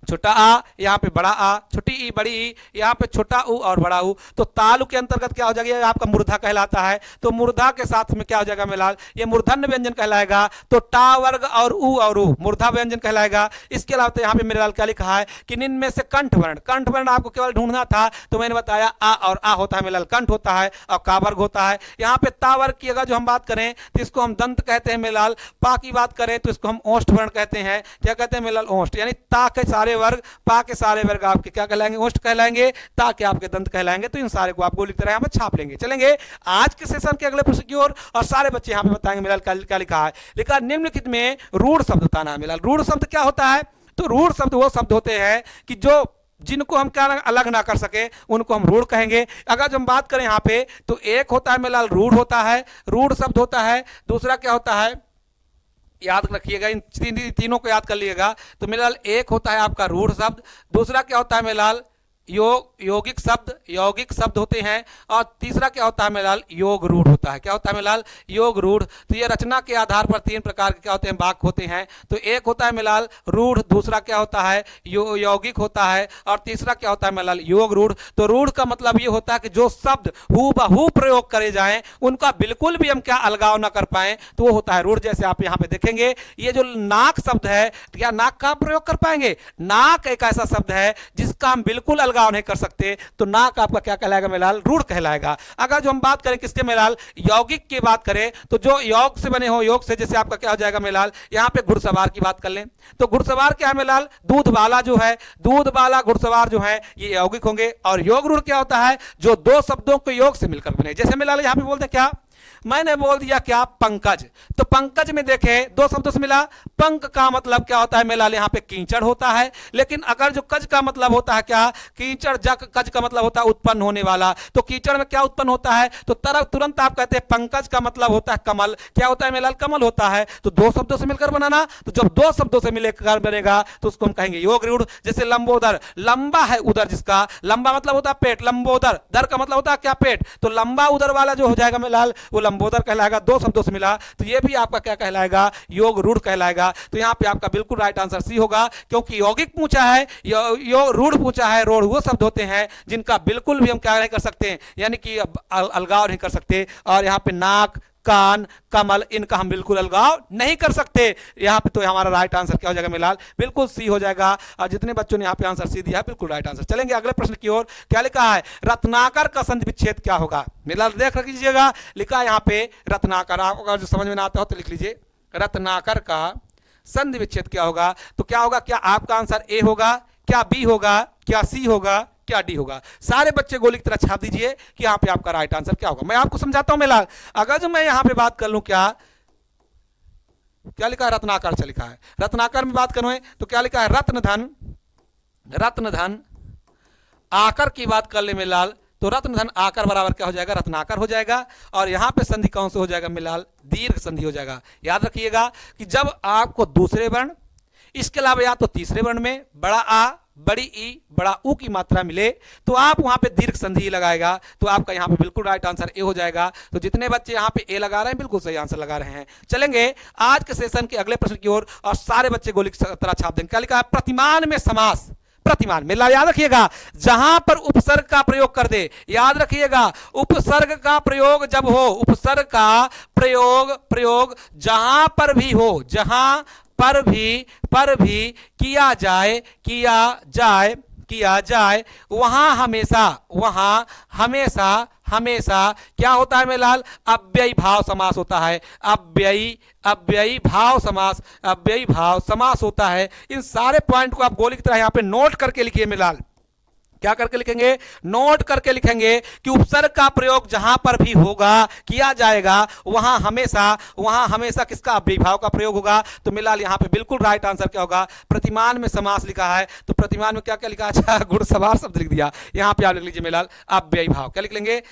छोटा आ, यहाँ पे बड़ा आ, छोटी ई बड़ी ई, यहाँ पे छोटा ऊ और बड़ा ऊ। तो तालु के अंतर्गत क्या हो जाएगा, ये आपका मूर्धा कहलाता है। तो मूर्धा के साथ में क्या हो जाएगा मेलाल, ये मूर्धन्य व्यंजन कहलाएगा। तो टा वर्ग और ऊ मूर्धा व्यंजन कहलाएगा। इसके अलावा यहाँ पे मेरे लाल क्या लिखा है कि निम्न में से कंठ वर्ण आपको केवल ढूंढना था, तो मैंने बताया आ और आ होता है मेरे लाल कंठ होता है और का वर्ग होता है। यहाँ पे ता वर्ग की अगर जो हम बात करें तो इसको हम दंत कहते हैं मेरे लाल। पा की बात करें तो इसको हम ओष्ठ वर्ण कहते हैं। क्या कहते हैं मेरे लाल, ओष्ठ। यानी ता के सारे वर्ग, पा के सारे वर्ग आपके क्या कहलाएंगे, ओष्ठ कहलाएंगे। ता के आपके दंत कहलाएंगे। तो इन सारे को आपको लिख तरह यहाँ पर छाप लेंगे। चलेंगे आज के सेशन के अगले प्रश्न की ओर, और सारे बच्चे यहाँ पे बताएंगे मेरे लाल क्या लिखा है। लिखा निम्नलिखित में रूढ़ शब्द बताना है मेरे लाल। रूढ़ शब्द क्या होता है, तो रूढ़ शब्द वो शब्द होते हैं कि जो जिनको हम क्या अलग ना कर सके उनको हम रूढ़ कहेंगे। अगर जो हम बात करें यहाँ पे तो एक होता है मेरे लाल रूढ़ होता है, रूढ़ शब्द होता है। दूसरा क्या होता है, याद रखिएगा, इन तीनों को याद कर लीजिएगा। तो मेरे लाल एक होता है आपका रूढ़ शब्द, दूसरा क्या होता है मेरे लाल यौगिक शब्द होते हैं, और तीसरा क्या होता है मेरे लाल, योग रूढ़ होता है। क्या होता है मेरे लाल, योग रूढ़। तो ये रचना के आधार पर तीन प्रकार के क्या होते हैं, वाक्य होते हैं। तो एक होता है मेरे लाल रूढ़, दूसरा क्या होता है यौगिक होता है, और तीसरा क्या होता है मेरे लाल योग रूढ़। तो रूढ़ का मतलब ये होता है कि जो शब्द हूबहू प्रयोग करे जाएं उनका बिल्कुल भी हम क्या अलगाव ना कर पाए, तो वो होता है रूढ़। जैसे आप यहाँ पे देखेंगे ये जो नाक शब्द है, तो क्या नाक का प्रयोग कर पाएंगे, नाक एक ऐसा शब्द है जिसका हम बिल्कुल अलगाव नहीं कर सकते, तो नाक आपका क्या कहलाएगा मेलाल, रूढ़ कहलाएगा। अगर जो हम बात करें किसके मेलाल, यौगिक की बात करें, तो जो योग से बने हो, योग से जैसे आपका क्या हो जाएगा मेलाल, यहां पे घुड़सवार की बात कर लें तो घुड़सवार क्या है मेलाल, दूध वाला जो है, दूध वाला घुड़सवार जो है ये यौगिक होंगे। और योग रूढ़ क्या होता है, जो दो शब्दों को योग से मिलकर बने। जैसे मेलाल यहां पे बोलते हैं क्या, मैंने बोल दिया क्या पंकज, तो पंकज में देखे दो शब्दों से मिला। पंक का मतलब क्या होता है मेलाल, यहाँ पे कीचड़ होता है। लेकिन अगर जो कज का मतलब होता है क्या, कीचड़ जक, कज का मतलब होता है उत्पन्न होने वाला। तो कीचड़ में क्या उत्पन्न होता है, तो तुरंत आप कहते हैं पंकज का मतलब होता है कमल। क्या होता है मेलाल, कमल होता है। तो दो शब्दों से मिलकर बनाना, तो जब दो शब्दों से मिलकर बनेगा तो उसको हम कहेंगे योग रूढ़। जैसे लंबोदर, लंबा है उदर जिसका, लंबा मतलब होता है पेट, लंबोदर, दर का मतलब होता है क्या, पेट। तो लंबा उदर वाला जो हो जाएगा मेलाल वो लंबोदर कहलाएगा। दो शब्दों से मिला तो ये भी आपका क्या कहलाएगा, योग रूढ़ कहलाएगा। तो यहाँ पे आपका बिल्कुल राइट आंसर सी होगा, क्योंकि यौगिक पूछा है, रूढ़ पूछा है। रूढ़ वो शब्द होते हैं जिनका बिल्कुल भी हम क्या नहीं कर सकते, यानी कि अलगाव नहीं कर सकते। और यहाँ पे नाक, कान, कमल, इनका हम बिल्कुल अलगाव नहीं कर सकते। यहाँ पे तो हमारा राइट आंसर क्या हो जाएगा मेलाल, बिल्कुल सी हो जाएगा। और जितने बच्चों ने यहाँ पे आंसर सी दिया है बिल्कुल राइट आंसर। चलेंगे अगले प्रश्न की ओर। क्या लिखा है, रत्नाकर का संधि विच्छेद क्या होगा मेलाल, देख लीजिएगा। लिखा है यहाँ पे रत्नाकर, अगर जो समझ में ना आता हो तो लिख लीजिए, रत्नाकर का संधि विच्छेद क्या होगा। तो क्या होगा, क्या आपका आंसर ए होगा, क्या बी होगा, क्या सी होगा, क्या डी होगा। सारे बच्चे गोली की तरह छाप दीजिए कि यहाँ पे आपका राइट आंसर क्या होगा। मैं आपको समझाता हूं मेलाल। अगर जो मैं यहाँ पे बात कर लूं, क्या लिखा है, रत्नाकर से लिखा है। रत्नाकर में बात करूं तो क्या लिखा है, रत्नधन आकर की बात कर ले मेलाल, तो रत्नधन आकर बराबर क्या हो जाएगा, रत्नाकर हो जाएगा। और यहां पे संधि कौन से हो जाएगा मेलाल, दीर्घ संधि हो जाएगा। याद रखिएगा कि जब आपको दूसरे वर्ण, इसके अलावा या तो तीसरे वर्ण में बड़ा आ, बड़ी ई, बड़ा ऊ की मात्रा मिले तो आप वहां पे दीर्घ संधि लगाएगा। तो आपका यहाँ पे बिल्कुल राइट आंसर ए हो जाएगा। तो जितने बच्चे यहाँ पे ए लगा रहे हैं बिल्कुल सही आंसर लगा रहे हैं। चलेंगे आज के सेशन के अगले प्रश्न की ओर, और सारे बच्चे गोली की तरह छाप देंगे। क्या लिखा है, प्रतिमान में समास। प्रतिमान में याद रखिएगा, जहां पर उपसर्ग का प्रयोग कर दे, याद रखिएगा उपसर्ग का प्रयोग जब हो, उपसर्ग का प्रयोग जहां पर भी हो, जहां पर भी किया जाए वहां हमेशा क्या होता है मेलाल, अव्ययी भाव समास होता है। अव्ययी भाव समास होता है। इन सारे पॉइंट को आप गोली की तरह यहां पे नोट करके लिखिए मेलाल। क्या करके लिखेंगे, नोट करके लिखेंगे कि उपसर्ग का प्रयोग जहां पर भी होगा, किया जाएगा, वहां हमेशा किसका, अव्ययी भाव का प्रयोग होगा। तो मिलाल यहां पे बिल्कुल राइट आंसर क्या होगा, प्रतिमान में समास लिखा है। तो प्रतिमान में क्या क्या लिखा, अच्छा घुड़सवार शब्द लिख दिया, यहां पे आप लिख लीजिए मिलाल अव्ययी भाव। क्या लिख लेंगे,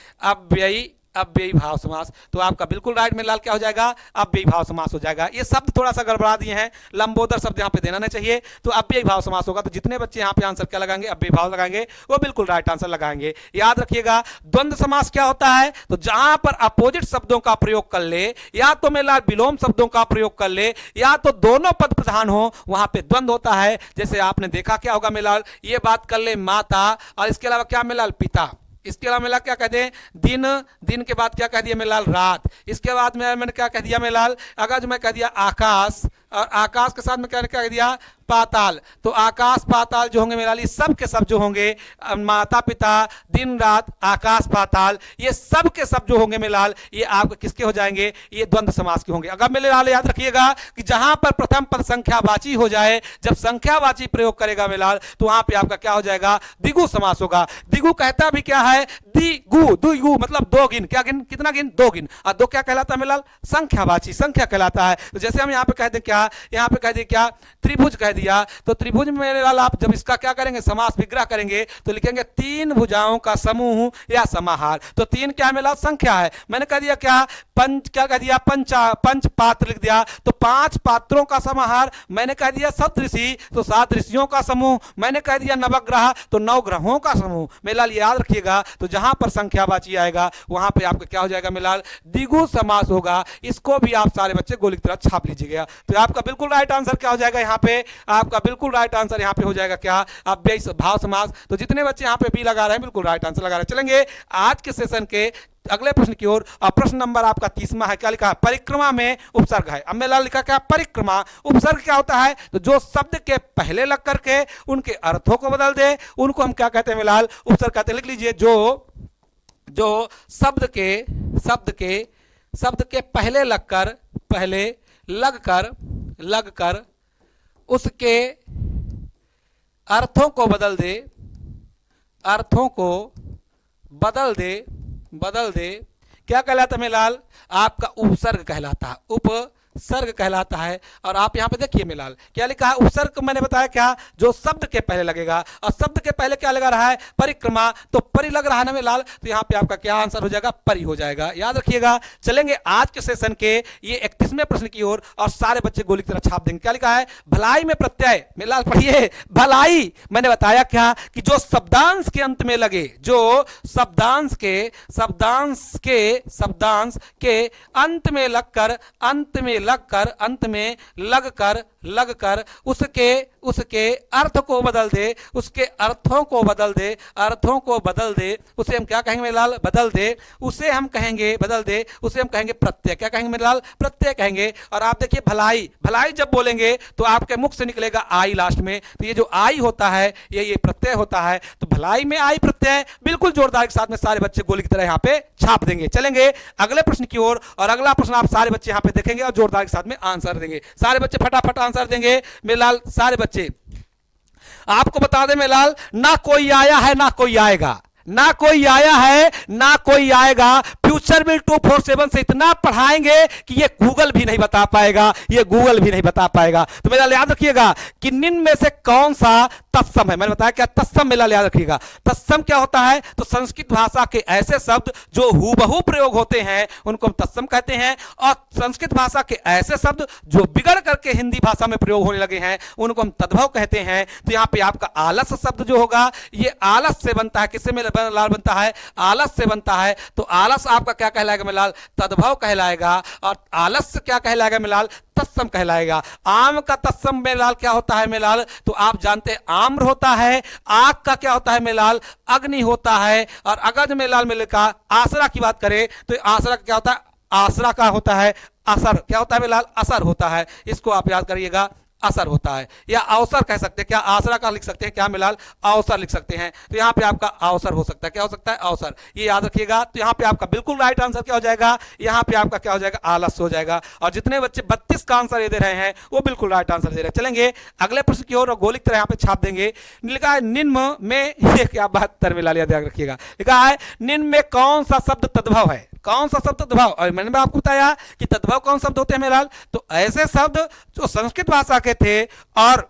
अव्ययी भाव समास। तो आपका बिल्कुल राइट में लाल क्या हो जाएगा, अव्ययी भाव समास हो जाएगा। ये शब्द थोड़ा सा गड़बड़ा दिए हैं, लंबोदर शब्द यहाँ पे देना नहीं चाहिए, तो अव्ययी भाव समास होगा। तो जितने बच्चे यहाँ पे आंसर क्या लगाएंगे, अव्ययी भाव लगाएंगे, वो बिल्कुल राइट आंसर लगाएंगे। याद रखिएगा द्वंद्व समास क्या होता है, तो जहां पर अपोजिट शब्दों का प्रयोग कर ले, या तो मेरा विलोम शब्दों का प्रयोग कर ले, या तो दोनों पद प्रधान हो, वहां पे द्वंद्व होता है। जैसे आपने देखा क्या होगा मेलाल, ये बात कर ले माता, और इसके अलावा क्या मेलाल, पिता। इसके अलावा मेला क्या कह दें, दिन, दिन के बाद क्या कह दिया मेलाल, रात। इसके बाद मैंने क्या कह दिया मेलाल, अगर जो मैं कह दिया आकाश, और आकाश के साथ में क्या कह दिया, पाताल। तो आकाश पाताल जो होंगे मेलाल, ये सब के सब जो होंगे, माता पिता, दिन रात, आकाश पाताल, ये सब के सब जो होंगे मेलाल, ये आपके किसके हो जाएंगे, ये द्वंद्व समास के होंगे। अगर मेलाल याद रखिएगा कि जहां पर प्रथम पद संख्यावाची हो जाए, जब संख्यावाची प्रयोग करेगा मेलाल, तो वहां पे आपका क्या हो जाएगा, द्विगु समास होगा। द्विगु कहता भी क्या है, द्विगु, द्विगु मतलब दो गिन, क्या गिन, कितना गिन, दो गिन। और दो क्या कहलाता है मेलाल, संख्यावाची, संख्या कहलाता है। तो जैसे हम यहाँ पे कह दें क्या, यहाँ पे कह दें क्या, त्रिभुज कह दिया, तो त्रिभुज में मेरे लाल आप जब इसका क्या करेंगे, समास विग्रह करेंगे, तो लिखेंगे तीन भुजाओं का समूह या समाहार। तो तीन क्या मेरा संख्या है, मैंने कह दिया क्या, पंच, क्या कह दिया, पंच पात्र लिख दिया, तो पांच पात्रों का समाहार। मैंने कह दिया सप्तऋषि, तो सात ऋषियों का समूह। मैंने कह दिया नवग्रह, तो नौ ग्रहों का समूह। मेलाल याद रखिएगा, तो जहां पर संख्यावाची आएगा वहां पे आपका क्या हो जाएगा मेलाल, द्विगु समास होगा। इसको भी आप सारे बच्चे गोली की तरह छाप लीजिएगा। तो आपका बिल्कुल राइट आंसर क्या हो जाएगा, यहाँ पे आपका बिल्कुल राइट आंसर यहाँ पे हो जाएगा क्या, अव्ययी भाव समास। तो जितने बच्चे यहाँ पे बी लगा रहे हैं बिल्कुल राइट आंसर लगा रहे हैं। चलेंगे आज के सेशन के अगले प्रश्न की ओर। प्रश्न नंबर आपका 30वां है, क्या लिखा है, परिक्रमा में उपसर्ग है। अब मेरा लिखा क्या, परिक्रमा, उपसर्ग क्या होता है, तो जो शब्द के पहले लग करके उनके अर्थों को बदल दे, उनको हम क्या कहते हैं मेलाल, उपसर्ग कहते हैं। लिख लीजिए, जो शब्द के पहले लग कर उसके अर्थों को बदल दे, क्या कहलाता है मेलाल, आपका उपसर्ग कहलाता है, उपसर्ग कहलाता है। और आप यहां पे देखिए मेलाल क्या लिखा है, उपसर्ग मैंने बताया क्या, जो शब्द के पहले लगेगा, और शब्द के पहले क्या लगा रहा है, परिक्रमा, तो परि लग रहा है ना मेलाल, तो यहां पे आपका क्या आंसर हो जाएगा, परि हो जाएगा। याद रखिएगा। चलेंगे आज के सेशन के ये 31वें प्रश्न की ओर, और सारे बच्चे गोली की तरह छाप देंगे। क्या लिखा है, भलाई में प्रत्यय, मेलाल पढ़िए, भलाई मैंने बताया क्या, कि जो शब्दांश के अंत में लगे, जो शब्दांश के अंत में लगकर उसके अर्थ को बदल दे, उसके अर्थों को बदल दे, उसे हम क्या कहेंगे मेलाल, बदल दे, उसे हम कहेंगे प्रत्यय। क्या कहेंगे मेलाल, प्रत्यय कहेंगे। और आप देखिए भलाई जब बोलेंगे तो आपके मुख से निकलेगा आई लास्ट में, तो ये जो आई होता है ये प्रत्यय होता है। तो भलाई में आई प्रत्यय, बिल्कुल जोरदार के साथ में सारे बच्चे गोली की तरह यहाँ पे छाप देंगे। चलेंगे अगले प्रश्न की ओर, और अगला प्रश्न आप सारे बच्चे यहाँ पे देखेंगे और जोरदार के साथ में आंसर देंगे। सारे बच्चे फटाफट आंसर देंगे मेलाल, सारे बच्चे। आपको बता दें मेलाल, ना कोई आया है ना कोई आएगा, ना कोई आया है ना कोई आएगा, फ्यूचर बिल 247 से इतना पढ़ाएंगे कि ये गूगल भी नहीं बता पाएगा, तो मेरा याद रखिएगा कि निम्न में से कौन सा तत्सम है। मैंने बताया क्या तत्सम, मेरा याद रखिएगा। तत्सम क्या होता है, तो संस्कृत भाषा के ऐसे शब्द जो हूबहू प्रयोग होते हैं उनको हम तत्सम कहते हैं, और संस्कृत भाषा के ऐसे शब्द जो बिगड़ करके हिंदी भाषा में प्रयोग होने लगे हैं उनको हम तद्भव कहते हैं। तो यहाँ पे आपका आलस शब्द जो होगा, ये आलस से बनता है, किससे में लाल बनता है, आलस से बनता है। तो आलस आपका क्या कहलाएगा मेलाल, तद्भव कहलाएगा, और आलस क्या कहलाएगा मेलाल, तत्सम कहलाएगा। आम का तत्सम मेलाल क्या होता है मेलाल, तो आप जानते हैं आम्र होता है। आग का क्या होता है मेलाल, अग्नि होता है। और अगर मेलाल में लिखा आसरा की बात करें तो आसरा क्या होता है, आसरा का होता है असर, क्या होता है मेलाल, असर होता है। इसको आप याद करिएगा, असर होता है, या अवसर कह सकते हैं। क्या आसरा का लिख सकते हैं, क्या मिलाल, अवसर लिख सकते हैं। तो यहाँ पे आपका अवसर हो सकता है, क्या हो सकता है, अवसर, ये याद रखिएगा। तो यहाँ पे आपका बिल्कुल राइट आंसर क्या हो जाएगा, यहाँ पे आपका क्या हो जाएगा, आलस हो जाएगा। और जितने बच्चे 32 का आंसर दे रहे हैं वो बिल्कुल राइट आंसर दे रहे हैं। चलेंगे अगले प्रश्न की ओर, गोली की तरह यहाँ पे छाप देंगे। लिखा है निम्न में, ये क्या 72 में लाल याद रखिएगा, लिखा है निम्न में कौन सा शब्द तद्भव है, कौन सा शब्द तद्भव। और मैंने आपको बताया कि तद्भव कौन शब्द होते हैं मेलाल, तो ऐसे शब्द जो संस्कृत भाषा के थे और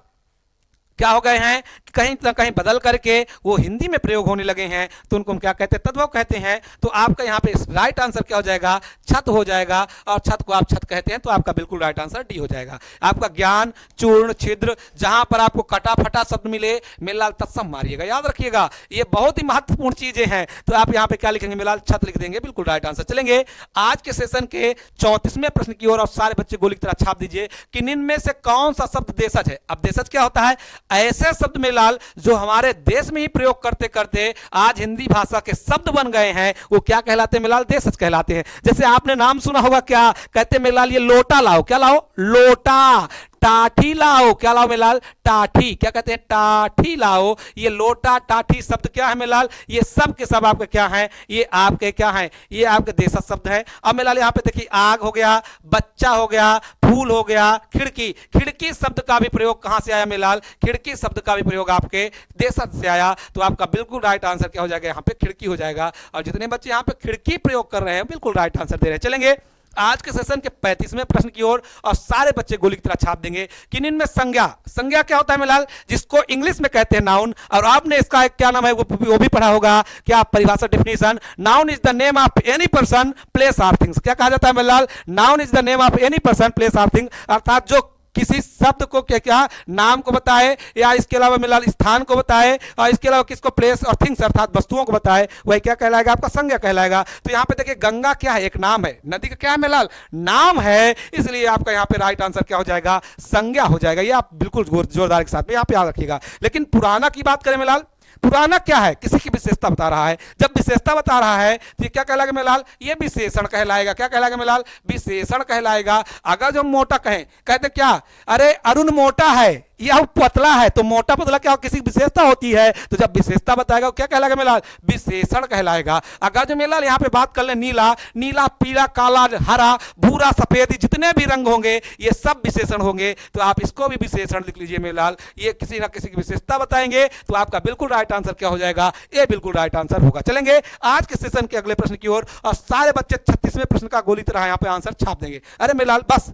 क्या हो गए हैं, कहीं ना कहीं बदल करके वो हिंदी में प्रयोग होने लगे हैं तो उनको हम क्या कहते हैं, तद्भव कहते हैं। तो आपका यहाँ पे राइट आंसर क्या हो जाएगा, छत हो जाएगा, और छत को आप छत कहते हैं तो आपका बिल्कुल राइट आंसर डी हो जाएगा। आपका ज्ञान, चूर्ण, छिद्र, जहां पर आपको कटा फटा शब्द मिले मेलाल तत्सम मारिएगा, याद रखिएगा ये बहुत ही महत्वपूर्ण चीजें हैं। तो आप यहाँ पे क्या लिखेंगे, मेलाल छत लिख देंगे, बिल्कुल राइट आंसर। चलेंगे आज के सेशन के 34वें प्रश्न की ओर, और सारे बच्चे गोली की तरह छाप दीजिए कि इनमें से कौन सा शब्द देशज है। अब देशज क्या होता है, ऐसे शब्द मेलाल जो हमारे देश में ही प्रयोग करते करते आज हिंदी भाषा के शब्द बन गए हैं, वो क्या कहलाते हैं मेलाल, देशज कहलाते हैं। जैसे आपने नाम सुना होगा, क्या कहते हैं मेलाल, ये लोटा लाओ, क्या लाओ, लोटा। टाठी लाओ, क्या लाओ मेलाल, टाठी, क्या कहते हैं, टाठी लाओ। ये लोटा टाठी शब्द क्या है मेलाल, ये सब के सब आपके क्या हैं, ये आपके क्या हैं, ये आपके देशज शब्द हैं। अब मेलाल यहाँ पे देखिए आग हो गया, बच्चा हो गया, फूल हो गया, खिड़की। खिड़की शब्द का भी प्रयोग कहां से आया मेलाल, खिड़की शब्द का भी प्रयोग आपके देशज से आया। तो आपका बिल्कुल राइट आंसर क्या हो जाएगा, यहाँ पे खिड़की हो जाएगा। और जितने बच्चे यहाँ पे खिड़की प्रयोग कर रहे हैं बिल्कुल राइट आंसर दे रहे हैं। चलेंगे आज के सेशन के 35वें प्रश्न की ओर, और सारे बच्चे गोली की तरह छाप देंगे कि इनमें संज्ञा। संज्ञा क्या होता है मेलाल, जिसको इंग्लिश में कहते हैं नाउन, और आपने इसका क्या नाम है वो भी पढ़ा होगा। क्या परिभाषा, definition, noun is the name of any person, place और थिंग्स। क्या कहा जाता है मेलाल, noun is the name of any person, place और थिंग, अर्थात जो किसी शब्द को क्या क्या नाम को बताए, या इसके अलावा मेलाल स्थान को बताए, और इसके अलावा किसको, प्लेस और थिंग्स अर्थात वस्तुओं को बताए, वही क्या कहलाएगा, आपका संज्ञा कहलाएगा। तो यहाँ पे देखिए गंगा क्या है, एक नाम है, नदी का क्या है मेलाल, नाम है, इसलिए आपका यहाँ पे राइट आंसर क्या हो जाएगा, संज्ञा हो जाएगा। ये आप बिल्कुल जोरदार के साथ में यहाँ पे याद रखिएगा। लेकिन पुराना की बात करें मेलाल, पुराना क्या है, किसी की विशेषता बता रहा है। जब विशेषता बता रहा है तो ये क्या कहलाएगा मेलाल, ये विशेषण कहलाएगा। क्या कहलाएगा मेलाल, विशेषण कहलाएगा। अगर जो मोटा कहें, कहते क्या, अरे अरुण मोटा है या पतला है, तो मोटा पतला क्या किसी की विशेषता होती है, तो जब विशेषता बताएगा क्या कहलाएगा मेलाल, विशेषण कहलाएगा। अगर जो मेलाल यहाँ पे बात कर ले, नीला, नीला, पीला, काला, हरा, भूरा, सफेद, जितने भी रंग होंगे ये सब विशेषण होंगे, तो आप इसको भी विशेषण लिख लीजिए मेलाल। ये किसी ना किसी की विशेषता बताएंगे, तो आपका बिल्कुल राइट आंसर क्या हो जाएगा, ये बिल्कुल राइट आंसर होगा। चलेंगे आज के सेशन के अगले प्रश्न की ओर, और सारे बच्चे 36वें प्रश्न का गोली तरह यहाँ पे आंसर छाप देंगे। अरे मेलाल बस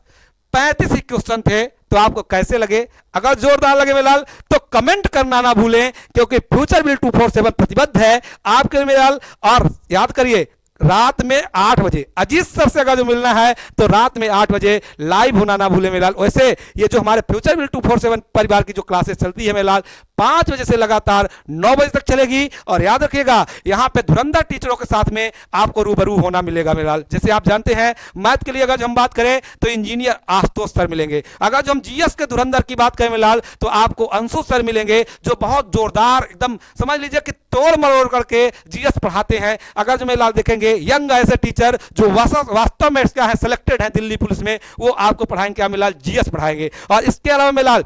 35 ही क्वेश्चन थे, तो आपको कैसे लगे, अगर जोरदार लगे मेलाल तो कमेंट करना ना भूलें, क्योंकि फ्यूचर बिल 247 प्रतिबद्ध है आपके लिए मेलाल। और याद करिए रात में 8 बजे अजीत सर से अगर जो मिलना है तो रात में 8 बजे लाइव होना ना भूले मेलाल। वैसे ये जो हमारे फ्यूचर बिल 247 परिवार की जो क्लासेस चलती है मेलाल 5 बजे से लगातार 9 बजे तक चलेगी। और याद रखिएगा यहाँ पे धुरंधर टीचरों के साथ में आपको रूबरू होना मिलेगा मेलाल। जैसे आप जानते हैं मैथ के लिए अगर हम बात करें तो इंजीनियर आशुतोष सर मिलेंगे। अगर जो हम जीएस के धुरंधर की बात करें मेलाल तो आपको अंशु सर मिलेंगे, जो बहुत जोरदार एकदम समझ लीजिए कि तोड़ मरोड़ करके जीएस पढ़ाते हैं। अगर जो मेलाल देखेंगे यंग ऐसे टीचर जो वास्तव में क्या है सिलेक्टेड है दिल्ली पुलिस में, वो आपको पढ़ाएंगे क्या मेलाल, जीएस पढ़ाएंगे। और इसके अलावा मेलाल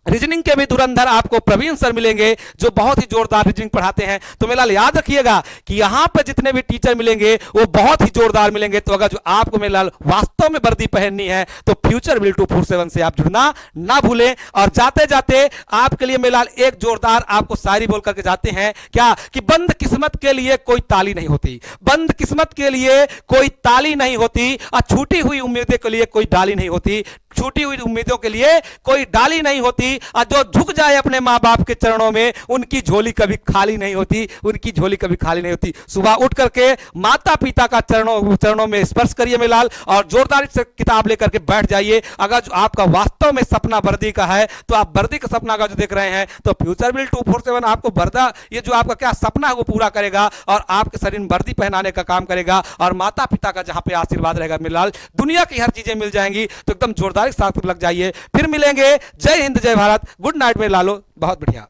रीजनिंग के भी धुरंधर आपको प्रवीण सर मिलेंगे, जो बहुत ही जोरदार रीजनिंग पढ़ाते हैं। तो मेलाल याद रखिएगा कि यहां पर जितने भी टीचर मिलेंगे वो बहुत ही जोरदार मिलेंगे। तो अगर जो आपको मेलाल वास्तव में वर्दी पहननी है तो फ्यूचर बिल 247 से आप जुड़ना ना भूलें। और जाते जाते आपके लिए मेलाल एक जोरदार आपको शायरी बोल करके जाते हैं क्या, कि बंद किस्मत के लिए कोई ताली नहीं होती, बंद किस्मत के लिए कोई ताली नहीं होती, और छूटी हुई उम्मीदों के लिए कोई डाली नहीं होती, छूटी हुई उम्मीदों के लिए कोई डाली नहीं होती। और जो झुक जाए अपने माँ बाप के चरणों में उनकी झोली कभी खाली नहीं होती, उनकी झोली कभी खाली नहीं होती। सुबह उठ करके माता पिता का चरणों में स्पर्श करिए मेलाल, और जोरदार से किताब लेकर के बैठ जाइए। अगर जो आपका वास्तव में सपना वर्दी का है तो आप वर्दी का सपना अगर जो देख रहे हैं तो फ्यूचर बिल 247 आपको वर्दा, ये जो आपका क्या सपना है वो पूरा करेगा और आपके शरीर में वर्दी पहनाने का काम करेगा। और माता पिता का जहां पे आशीर्वाद रहेगा मेलाल दुनिया की हर चीजें मिल जाएंगी। तो एकदम जोरदार साथ लग जाइए। फिर मिलेंगे। जय हिंद जय भारत। गुड नाइट में लालो, बहुत बढ़िया।